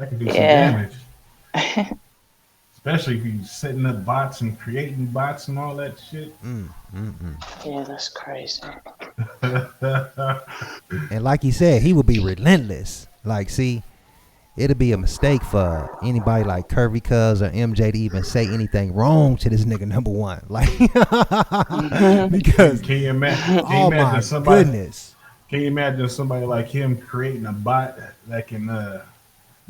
could do some Yeah. damage. Especially if you're setting up bots and creating bots and all that shit. Yeah, that's crazy. And like he said, he would be relentless. Like, see, it'd be a mistake for anybody like Curvy Cuz or MJ to even say anything wrong to this nigga number one. Like, because Can you imagine oh my somebody? goodness. Can you imagine somebody like him creating a bot that can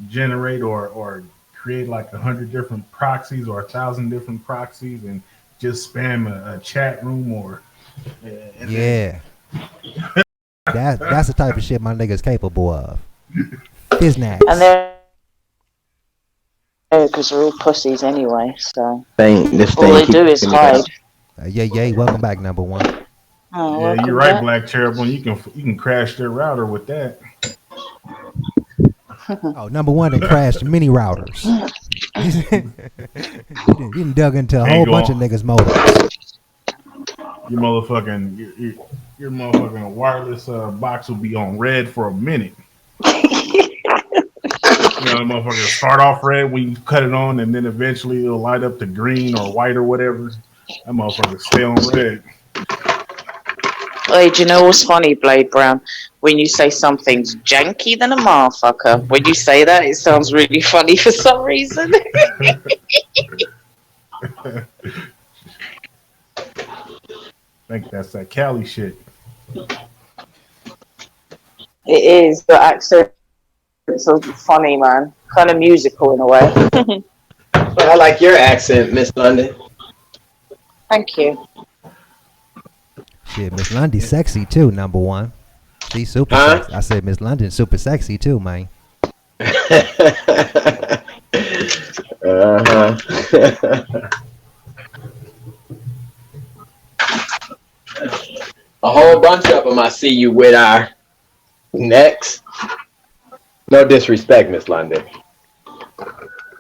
generate or create like 100 different proxies or 1,000 different proxies and just spam a chat room or Yeah. That's the type of shit my nigga's capable of. Fiznacks. And they're because they're all pussies anyway, so This all they thing do is hide. Yeah, welcome back, number one. Oh, yeah, welcome you're right, back. Black Terrible. You can crash their router with that. Oh, number one done crashed many routers. He done dug into a whole bunch of niggas' modems. Your motherfucking wireless box will be on red for a minute. You know, the motherfucker start off red when you cut it on, and then eventually it'll light up to green or white or whatever. That motherfucker stay on red. Hey, do you know what's funny, Blade Brown? When you say something's janky than a motherfucker, when you say that, it sounds really funny for some reason. I think that's that Cali shit. It is, the accent so funny, man. Kind of musical in a way. But I like your accent, Miss London. Thank you. Shit, Miss Lundy's sexy too, number one. She's super Huh? sexy. I said Miss London's super sexy too, man. A whole bunch of them I see you with our next. No disrespect, Miss London.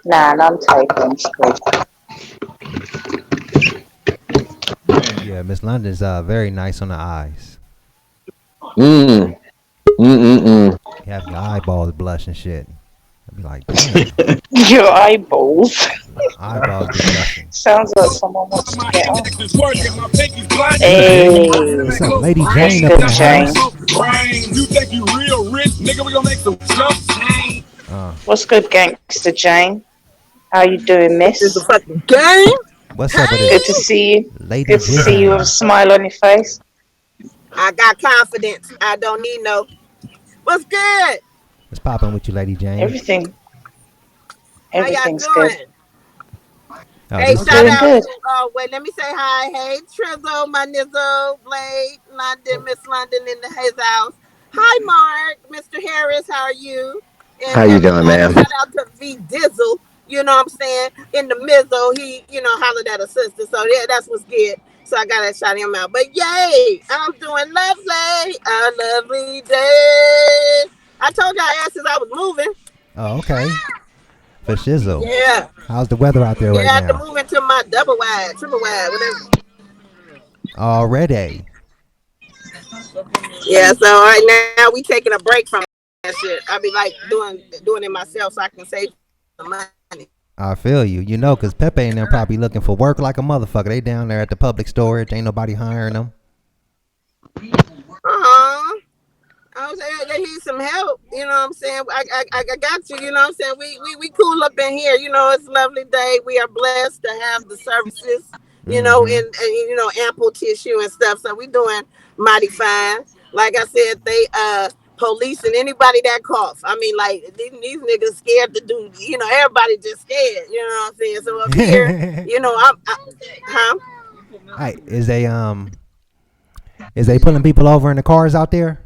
Nah, none taken. Straight. Yeah, Miss London's very nice on the eyes. Mm. Mm-mm-mm. You have your eyeballs blush and shit. I'd be like, damn, Your eyeballs. eyeballs be blushing. Sounds like someone wants to get on. Hey. What's up, Lady That's Jane up good, in the Jane. house? You think you real rich, nigga? We gonna make some jumps. What's good, Gangster Jane? How you doing, miss? It's a fucking game. What's up with Good it? to see you. Lady Good to see you with a Jane? smile on your face. I got confidence. I don't need no. What's good? What's popping with you, Lady Jane? Everything, How y'all everything's good. doing? Oh, Hey, this I'm shout doing out good. to wait, let me say hi. Hey, Trizzo, my Nizzo, Blade, London, Miss London in the his house. Hi, Mark, Mr. Harris, how are you? And How you doing, everybody, ma'am? shout out to V Dizzle. You know what I'm saying? In the mizzle, he, hollered at a sister. So yeah, that's what's good. So I gotta shout him out. But yay, I'm doing lovely. A lovely day. I told y'all asses I was moving. oh, okay. For shizzle. Yeah. How's the weather out there Yeah, right I had to now? move into my double wide, triple wide, whatever. Already. Yeah, so right now we taking a break from that shit. I be like doing it myself so I can save some money. I feel you. You know, because Pepe and them probably looking for work like a motherfucker. They down there at the public storage. Ain't nobody hiring them. Uh-huh. I was saying they need some help. You know what I'm saying? I got you. You know what I'm saying? We cool up in here. You know, it's a lovely day. We are blessed to have the services. You know, Mm-hmm. and ample tissue and stuff. So we doing mighty fine. Like I said, they policing anybody that cough. I mean, like these niggas scared to do. You know, everybody just scared. You know what I'm saying? So up here, huh? Hey, is they pulling people over in the cars out there?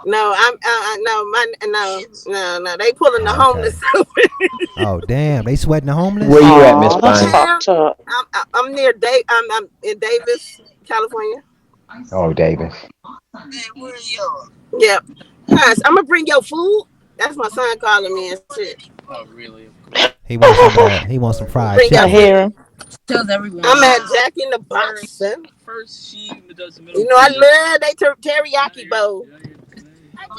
No, no, no. They pulling the Oh, homeless. okay. Oh, damn. They sweating the Where homeless? you at, Miss Oh, that's Bonnie? Yeah, fucked up. I'm near Dave. I'm in Davis, California. Oh, Davis. Yep. Gosh, I'm gonna bring your food. That's my son calling me and shit. He wants some fried Bring I your chicken. food. hear him. I'm at Jack in the Box, son. You know I love they teriyaki bowl.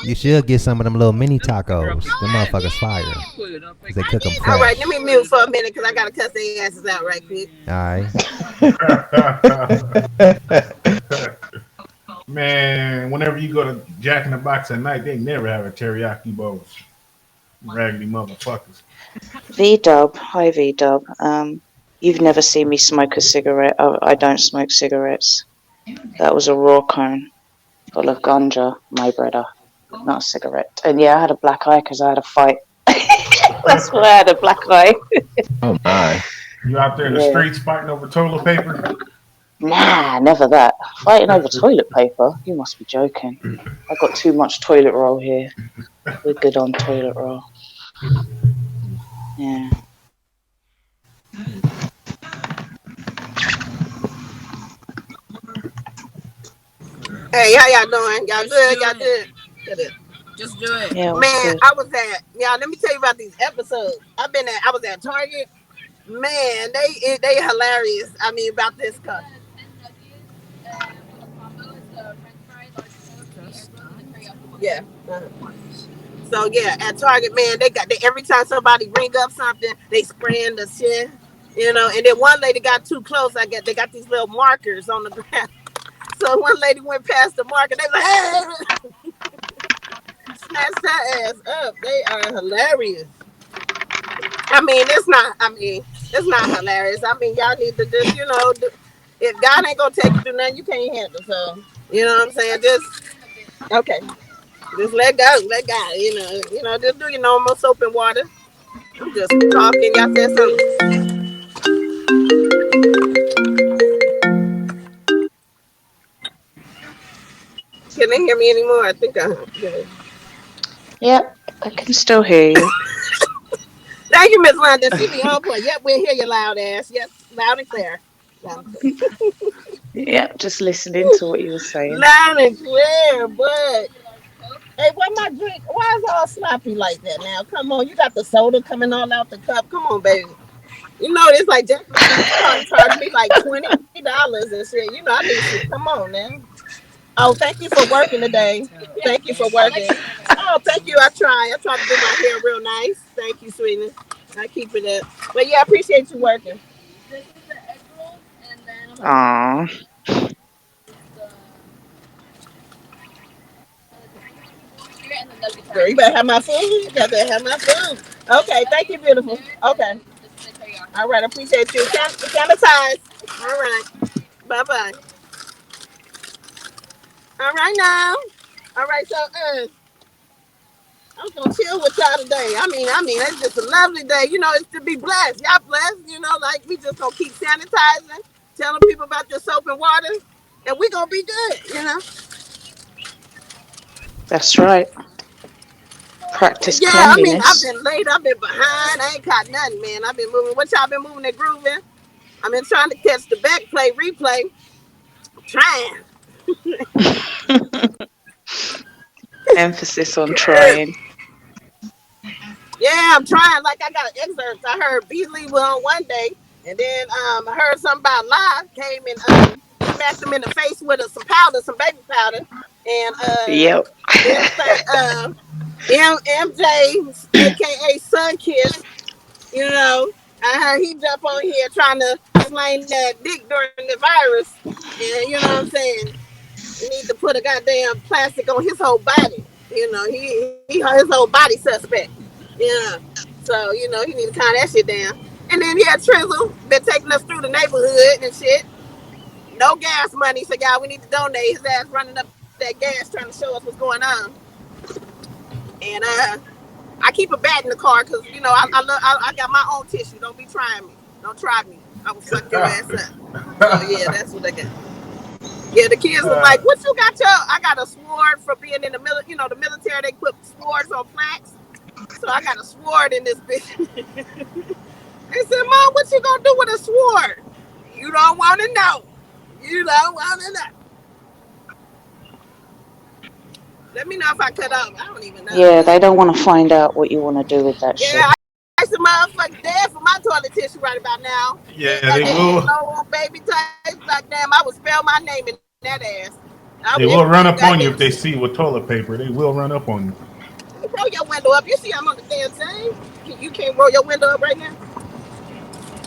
You should get some of them little mini tacos. Them motherfuckers fire. Cause they cook them All right, let fresh. me mute for a minute because I gotta cuss their asses out right quick. All right. Man, whenever you go to Jack in the Box at night, they never have a teriyaki bowl. Raggedy motherfuckers. V Dub. Hi, V Dub. You've never seen me smoke a cigarette. I don't smoke cigarettes. That was a raw cone full of ganja, my brother. Not a cigarette. And yeah, I had a black eye because I had a fight. That's why I had a black eye. Oh my. You out there in the Yeah. streets fighting over toilet paper? Nah, never that. Fighting over toilet paper? You must be joking. I got too much toilet roll here. We're good on toilet roll. Yeah. Hey, how y'all doing? Y'all good? Y'all good? Good. Just do it. Yeah, what's Man, good? I was at y'all. Let me tell you about these episodes. I was at Target. Man, they hilarious. I mean, about this cup. Yeah. Uh-huh. So yeah, at Target, man, they every time somebody ring up something, they spraying the shit. You know, and then one lady got too close. They got these little markers on the ground. So one lady went past the marker. They was like, hey, snatched her ass up. They are hilarious. I mean, it's not. I mean, it's not hilarious. I mean, y'all need to just, if God ain't gonna take you through nothing you can't handle. So, you know what I'm saying? Just okay. Just let go, let God. Just do your normal soap and water. I'm just talking. Y'all said something. Can they hear me anymore? I think I. Yeah. Yep, I can still hear you. Thank you, Miss London. She be on point. Yep, we'll hear you loud ass. Yep, loud and clear. Loud and clear. Yep, just listening to what you were saying. Loud and clear, but hey, what my drink? Why is it all sloppy like that now? Come on, you got the soda coming all out the cup. Come on, baby. You know it's like Jack trying to charge me like $20 and shit. You know I need shit. Come on now. Oh, thank you for working today. Thank you for working. Oh, thank you. I try. I try to do my hair real nice. Thank you, sweetie. I keep it up. But yeah, I appreciate you working. Aww. Girl, you better have my food. You better have my food. Okay, thank you, beautiful. Okay. All right, I appreciate you. Sanitize. All right. Bye bye. All right now. All right, so I'm gonna chill with y'all today. I mean, it's just a lovely day. You know, it's to be blessed. Y'all blessed. You know, like we just gonna keep sanitizing, telling people about the soap and water, and we gonna be good. You know. That's right. Practice Yeah, I mean, I've cleanliness. been late. I've been behind. I ain't caught nothing, man. I've been moving. What y'all been moving and grooving? I've been trying to catch the back play, replay. I'm trying. Emphasis on trying. Yeah, I'm trying. Like I got an excerpt. I heard Beasley was on one day, and then I heard something about Live came and smacked him in the face with some powder, some baby powder, and Yep. then say MJ, aka Sunkiss. You know, I heard he jump on here trying to slang that dick during the virus, and you know what I'm saying. You need to put a goddamn plastic on his whole body. You know, he his whole body suspect. Yeah. So, you know, he need to calm that shit down. And then yeah, Trizzle been taking us through the neighborhood and shit. No gas money, so y'all we need to donate. His ass running up that gas trying to show us what's going on. And I keep a bat in the car because you know I got my own tissue. Don't be trying me. Don't try me. I will fuck your ass up. So yeah, that's what I got. Yeah, the kids was like, "What you got your?" I got a sword for being in the military. You know, the military they put swords on plaques. So I got a sword in this bitch. They said, "Mom, what you gonna do with a sword?" You don't want to know. You don't want to know. Let me know if I cut off. I don't even know. Yeah, they don't want to find out what you want to do with that shit. Yeah, I some motherfucking dead for my toilet tissue right about now. Yeah, Got they that will. low baby tape. Like damn, I would spell my name in that ass. They will run up on you if they see with toilet paper. They will run up on you. You roll your window up. You see I'm on the damn thing. You can't roll your window up right now.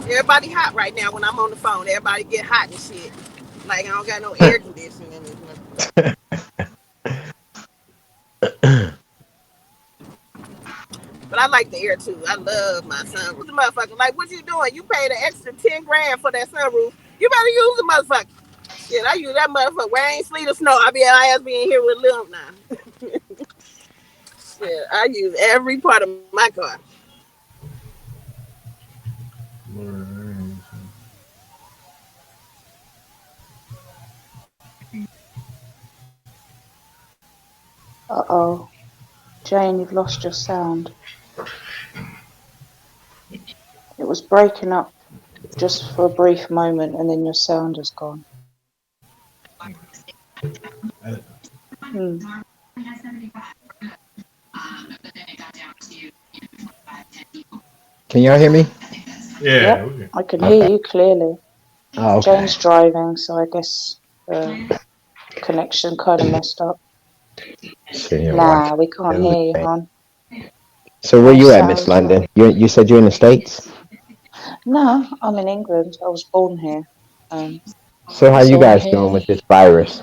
Everybody hot right now when I'm on the phone. Everybody get hot and shit. Like I don't got no air conditioning. But I like the air too. I love my sunroof. The motherfucker, like, what you doing? You paid an extra 10 grand for that sunroof. You better use the motherfucker. Shit, I use that motherfucker. Rain, sleet, or snow. I ass being here with Lil now. Shit, I use every part of my car. Uh-oh. Jane, you've lost your sound. It was breaking up just for a brief moment and then your sound is gone. Can y'all hear me? Yeah. Yep, I can hear you clearly. Oh, okay. Jane's driving, so I guess the connection kind of messed up. Nah, we can't hear you, hon. So where you at, Miss London? You said you're in the States? No, I'm in England. I was born here. So how you guys doing with this virus?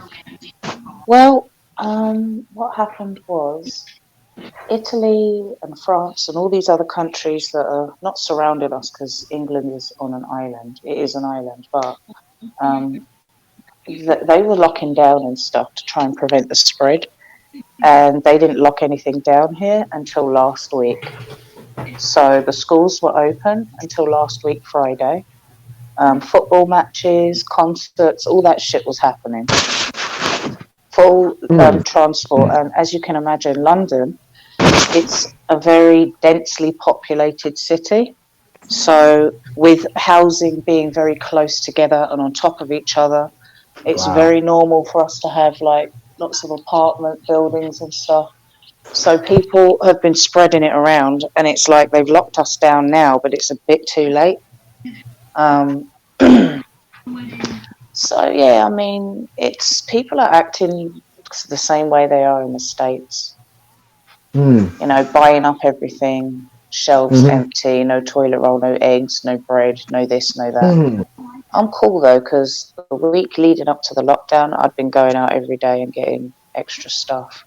Well, what happened was Italy and France and all these other countries that are not surrounded us because England is on an island. It is an island, but they were locking down and stuff to try and prevent the spread. And they didn't lock anything down here until last week. So the schools were open until last week, Friday. Football matches, concerts, all that shit was happening. Full transport. And as you can imagine, London, it's a very densely populated city. So with housing being very close together and on top of each other, it's very normal for us to have like lots of apartment buildings and stuff. So people have been spreading it around and it's like they've locked us down now, but it's a bit too late. So yeah, I mean, it's people are acting the same way they are in the States. You know, buying up everything, shelves empty, no toilet roll, no eggs, no bread, no this, no that. I'm cool though, because the week leading up to the lockdown, I'd been going out every day and getting extra stuff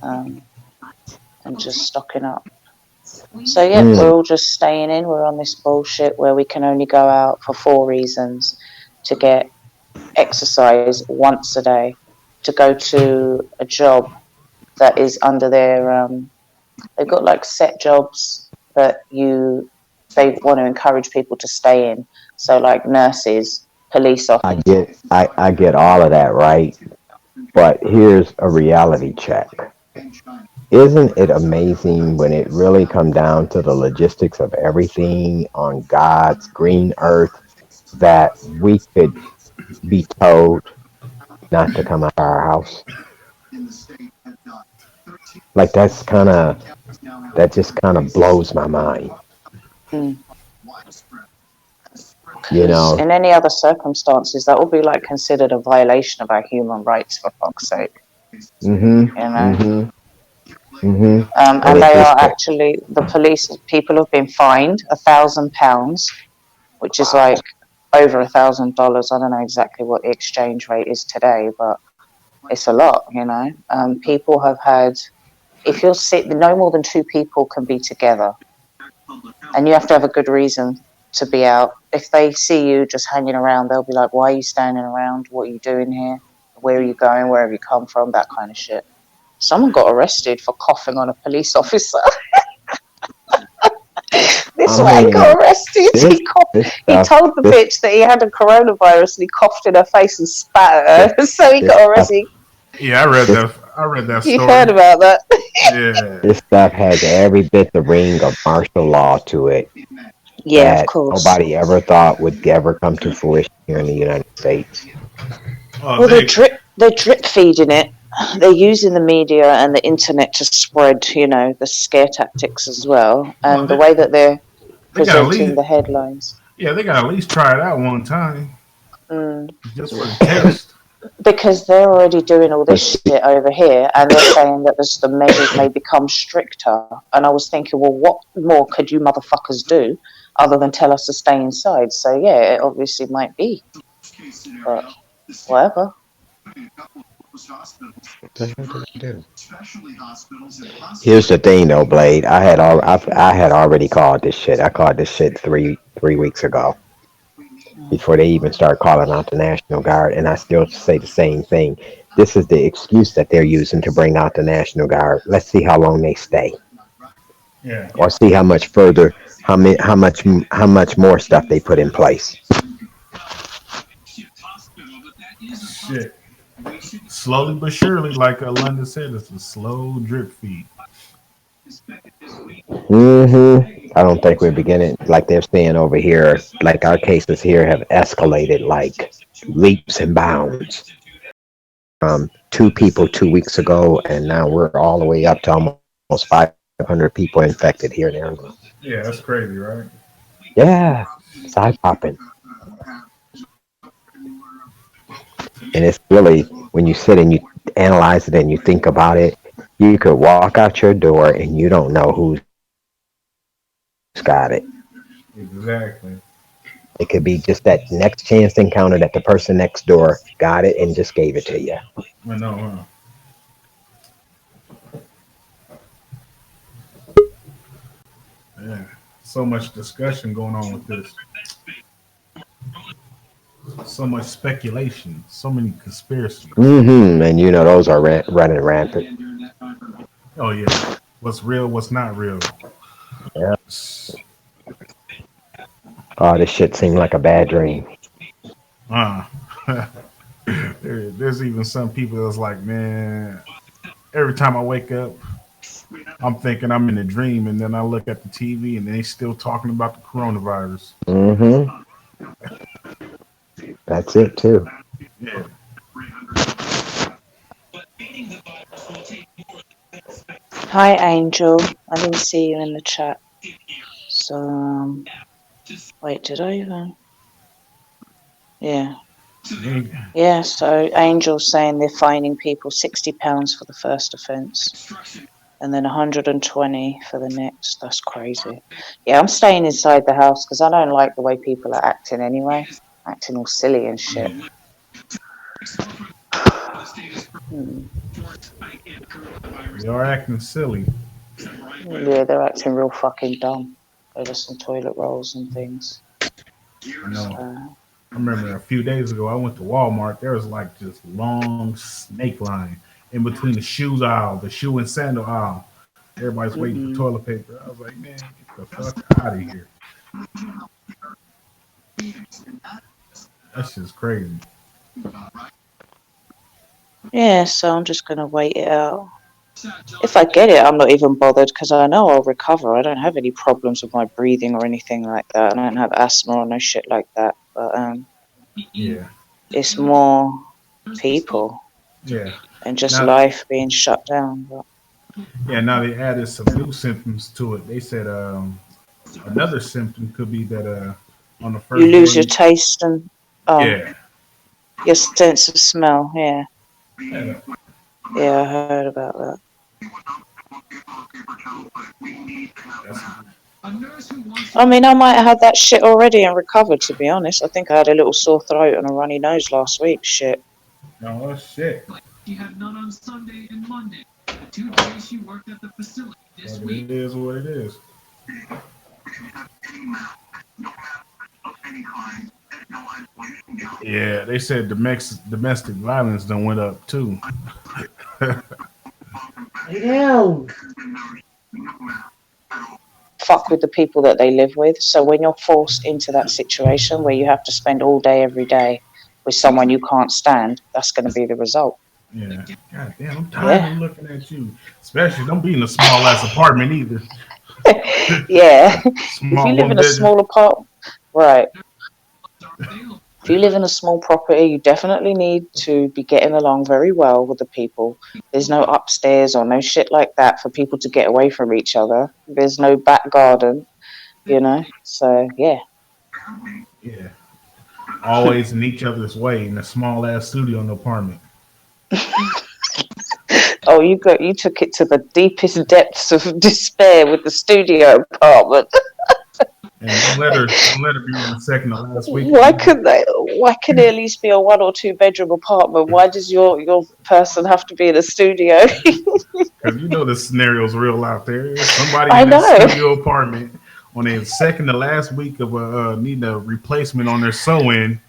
and just stocking up. So yeah, we're all just staying in. We're on this bullshit where we can only go out for 4 reasons: to get exercise once a day, to go to a job that is under their they've got like set jobs that they want to encourage people to stay in. So like nurses, police officers. I get all of that, right? But here's a reality check. Isn't it amazing when it really comes down to the logistics of everything on God's green earth that we could be told not to come out of our house? Like that just kind of blows my mind. Mm. You know, in any other circumstances, that would be like considered a violation of our human rights, for fuck's sake. Mm-hmm. You know. Mm-hmm. Mm-hmm. And they are actually, the police people have been fined £1,000, which is like over $1,000. I don't know exactly what the exchange rate is today, but it's a lot, you know. People have had, if you're sick, no more than 2 people can be together, and you have to have a good reason to be out. If they see you just hanging around, they'll be like, "Why are you standing around? What are you doing here? Where are you going? Where have you come from?" That kind of shit. Someone got arrested for coughing on a police officer. This man got arrested. He told the bitch that he had a coronavirus and he coughed in her face and spat at her. So he got arrested. Yeah, I read that story. You heard about that? Yeah. This stuff has every bit the ring of martial law to it. Yeah, of course. Nobody ever thought would ever come to fruition here in the United States. Well, they're drip feeding it. They're using the media and the internet to spread, you know, the scare tactics as well, and the way that they're presenting the headlines. Yeah, they got to at least try it out one time, just for the test. Because they're already doing all this shit over here, and they're saying that the measures may become stricter. And I was thinking, well, what more could you motherfuckers do other than tell us to stay inside? So yeah, it obviously might be, but whatever. Here's the thing, though, Blade. I had already called this shit. I called this shit three weeks ago, before they even start calling out the National Guard, and I still say the same thing. This is the excuse that they're using to bring out the National Guard. Let's see how long they stay, or see how much further, how much more stuff they put in place. Shit. Slowly but surely, like London said, it's a slow drip feed. I don't think we're beginning, like they're saying over here, like our cases here have escalated like leaps and bounds. 2 people 2 weeks ago, and now we're all the way up to almost 500 people infected here in Arizona. Yeah, that's crazy, right? Yeah, it's eye-popping. And it's really, when you sit and you analyze it and you think about it, you could walk out your door and you don't know who's got it. Exactly. It could be just that next chance encounter that the person next door got it and just gave it to you. I know, Yeah, so much discussion going on with this. So much speculation, so many conspiracies. And you know those are running rampant. Oh yeah, what's real, what's not real. Yeah. Oh, this shit seemed like a bad dream. There's even some people that's like, man, every time I wake up, I'm thinking I'm in a dream, and then I look at the TV and they still talking about the coronavirus. That's it too. Yeah. Hi, Angel. I didn't see you in the chat. So, wait, did I even? Yeah. Yeah, so Angel's saying they're fining people £60 for the first offence and then 120 for the next. That's crazy. Yeah, I'm staying inside the house because I don't like the way people are acting anyway. Acting all silly and shit. They are acting silly. Yeah, they're acting real fucking dumb. Over some toilet rolls and things. I know. I remember a few days ago, I went to Walmart. There was like this long snake line in between the shoes aisle, the shoe and sandal aisle. Everybody's waiting for Mm-mm. toilet paper. I was like, man, get the fuck out of here. That's just crazy. Yeah, so I'm just gonna wait it out. If I get it, I'm not even bothered because I know I'll recover. I don't have any problems with my breathing or anything like that. I don't have asthma or no shit like that. But Yeah, it's more people yeah. and just Now, life being shut down. But yeah. Now they added some new symptoms to it. They said another symptom could be that on the you first lose your day. taste and Yeah, your sense of smell. Yeah, yeah. yeah, I heard about that. I mean, I might have had that shit already and recovered, to be honest. I think I had a little sore throat and a runny nose last week. Shit. Oh shit. She had none on Sunday and Monday. The 2 days she worked at the facility this But week. it is what it is. Yeah, they said domestic violence done went up too. Fuck with the people that they live with. So when you're forced into that situation where you have to spend all day, every day with someone you can't stand, that's going to be the result. Yeah. God damn, I'm tired of looking at you. Especially don't be in a small ass apartment either. Yeah. If Small you live one in a bedroom. small apartment, right. If you live in a small property, you definitely need to be getting along very well with the people. There's no upstairs or no shit like that for people to get away from each other. There's no back garden, you know? So, yeah. Yeah. Always in each other's way in a small ass studio in the apartment. Oh, you took it to the deepest depths of despair with the studio apartment. And don't let her be on the second to last week. Why can it at least be a 1 or 2 bedroom apartment? Why does your person have to be in a studio? Because you know the scenario's real out there. Somebody I in this know. studio apartment on their second to last week of needing a replacement on their sewing.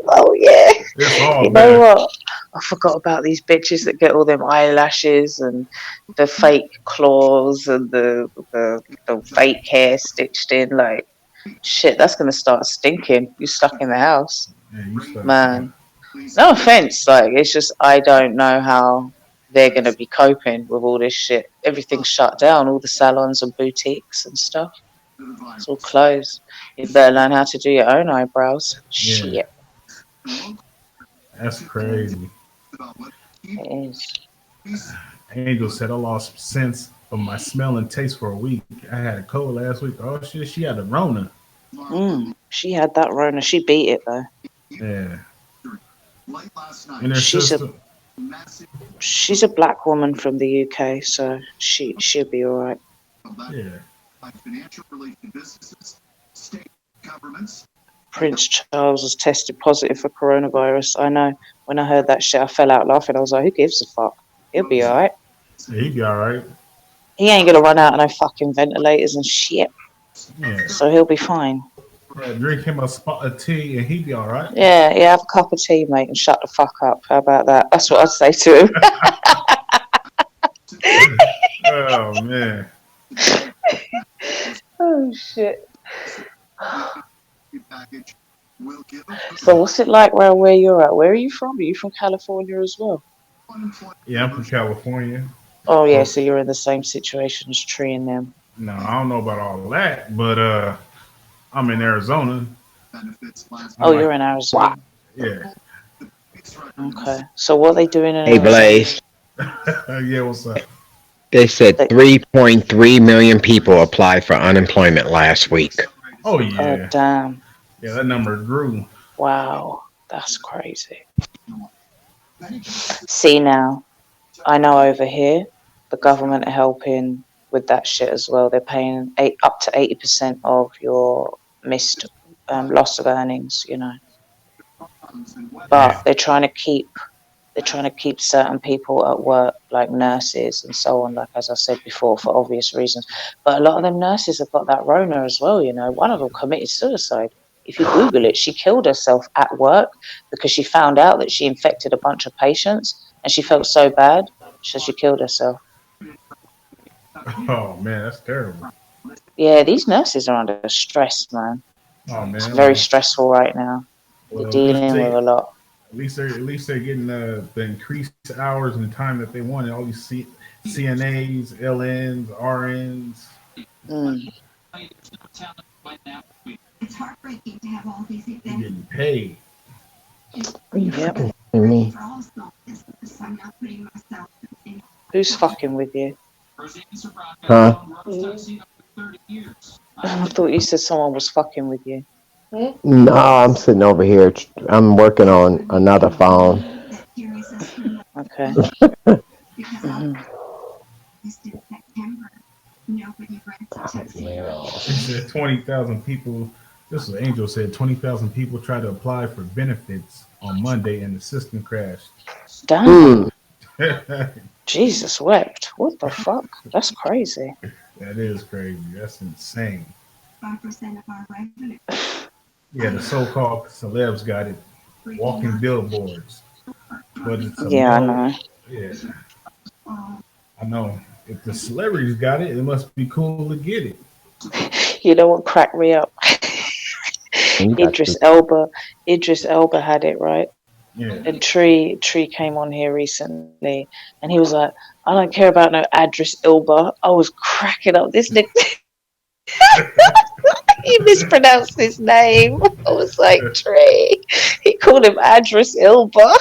Oh yeah. It's all You bad. know what? I forgot about these bitches that get all them eyelashes and the fake claws and the fake hair stitched in. Like, shit, that's gonna start stinking. You stuck in the house, Yeah, you stuck. man. No offense, like it's just I don't know how they're gonna be coping with all this shit. Everything's shut down. All the salons and boutiques and stuff. It's all closed. You better learn how to do your own eyebrows. Yeah. Shit, That's crazy. it is. Angel said I lost sense of my smell and taste for a week. I had a cold last week. Oh shit, she had a Rona. She had that Rona. She beat it though. Yeah. And her She's sister. She's a black woman from the UK, so she'll be all right. Yeah. Prince Charles was tested positive for coronavirus. I know. When I heard that shit, I fell out laughing. I was like, who gives a fuck? He'll be all right. Yeah, he'd be all right. He ain't gonna run out of no fucking ventilators and shit, Yeah. so he'll be fine. Yeah, drink him a spot of tea and he'd be all right. Yeah, have a cup of tea, mate, and shut the fuck up. How about that? That's what I'd say to him. Oh man. Oh shit. So what's it like around where you're at? Where are you from? Are you from California as well? Yeah, I'm from California. Oh yeah, so you're in the same situation as Tree and them. No, I don't know about all that, but I'm in Arizona. Oh, you're in Arizona. Yeah. Okay. So what are they doing in Hey, Arizona? Blaze. Yeah, what's up? They said 3.3 million people applied for unemployment last week. Oh Oh yeah. damn. Yeah, that number grew. Wow. That's crazy. See now, I know over here the government are helping with that shit as well. They're paying up to 80% of your missed loss of earnings, you know. But they're trying to keep certain people at work, like nurses and so on, like as I said before, for obvious reasons. But a lot of them nurses have got that Rona as well, you know. One of them committed suicide. If you Google it, she killed herself at work because she found out that she infected a bunch of patients and she felt so bad, so she killed herself. Oh man, that's terrible. Yeah, these nurses are under stress, man. Oh man, It's very stressful right now. They're dealing with a lot. At least they're getting the increased hours and the time that they want. All these CNAs, LNs, RNs. Mm. It's heartbreaking to have all these events. They're getting paid. Are you Yep. fucking kidding me? For all selfless, because I'm not putting myself in. Who's fucking with you? Huh? I thought you said someone was fucking with you. No, I'm sitting over here. I'm working on another phone. Okay. Mhm. This is September. Nobody read It said 20,000 people. This is Angel said 20,000 people tried to apply for benefits on Monday and the system crashed. Damn. Jesus wept. What the fuck? That's crazy. That is crazy. That's insane. 5% of our revenue. Yeah, the so-called celebs got it. Walking billboards. But it's Yeah, I know. Yeah. I know. If the celebrities got it, it must be cool to get it. You know what cracked me up? Idris Elba had it, right? Yeah. And Tree came on here recently and he was like, I don't care about no Idris Elba. I was cracking up. This nigga he mispronounced his name. I was like, Tree. He called him Idris Elba.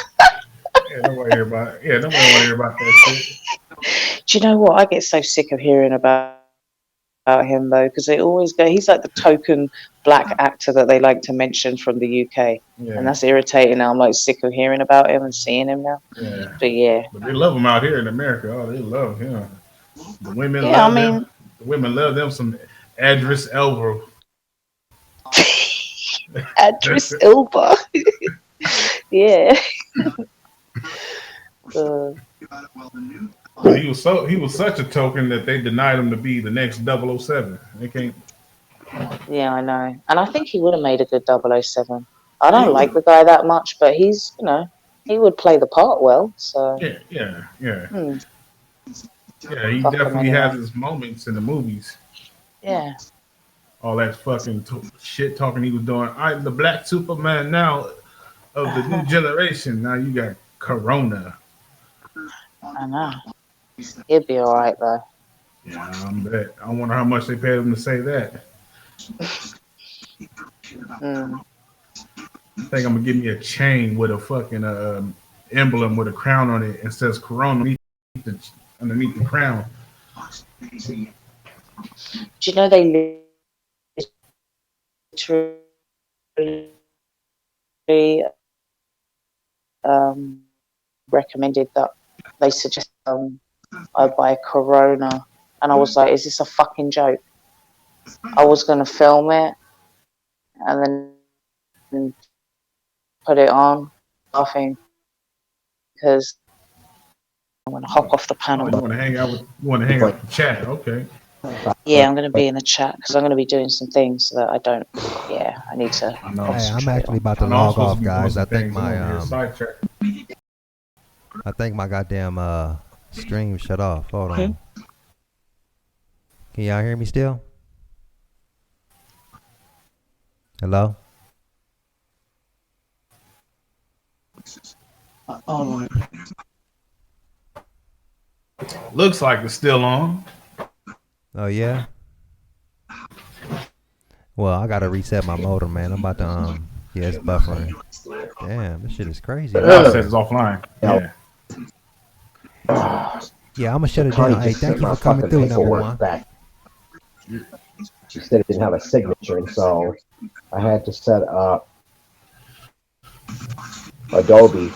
Yeah, nobody hear about it. Yeah, nobody want to hear about that shit. Do you know what? I get so sick of hearing about him though, because they always go, he's like the token black actor that they like to mention from the UK. Yeah. And that's irritating. Now I'm like sick of hearing about him and seeing him now. Yeah. But yeah. But they love him out here in America. Oh, they love him. The women Yeah, love I mean, them. The women love them some Idris Elba. Idris Elba. Yeah. He was such a token that they denied him to be the next 007. They can't. Yeah, I know. And I think he would have made a good 007. I don't like the guy that much, but he's, he would play the part well. So Yeah. Yeah, he Fuck him definitely anyway. has his moments in the movies. Yeah. All that fucking shit talking he was doing. I'm the black Superman now of the new generation. Now you got Corona. I know. He'd be all right though. Yeah, I bet. I wonder how much they paid him to say that. Mm. I think I'm gonna give me a chain with a fucking emblem with a crown on it and says Corona underneath the crown. Do you know they literally recommended that they suggest I buy a Corona, and I was like, is this a fucking joke? I was gonna film it and then put it on, laughing because I want to hop off the panel. You want to hang out with the chat? Okay. Yeah, I'm going to be in the chat because I'm going to be doing some things that I don't. Yeah, I need to. Hey, I'm actually about to log off, guys. I think my goddamn stream shut off. Hold on. Can y'all hear me still? Hello? Looks like it's still on. Oh yeah. Well, I gotta reset my modem, man. I'm about to yeah, it's buffering. Damn, this shit is crazy. Now it says it's offline. Yeah. Yeah, I'm gonna shut it down. Hey, thank you for coming through, number one. She said it didn't have a signature, and so I had to set up Adobe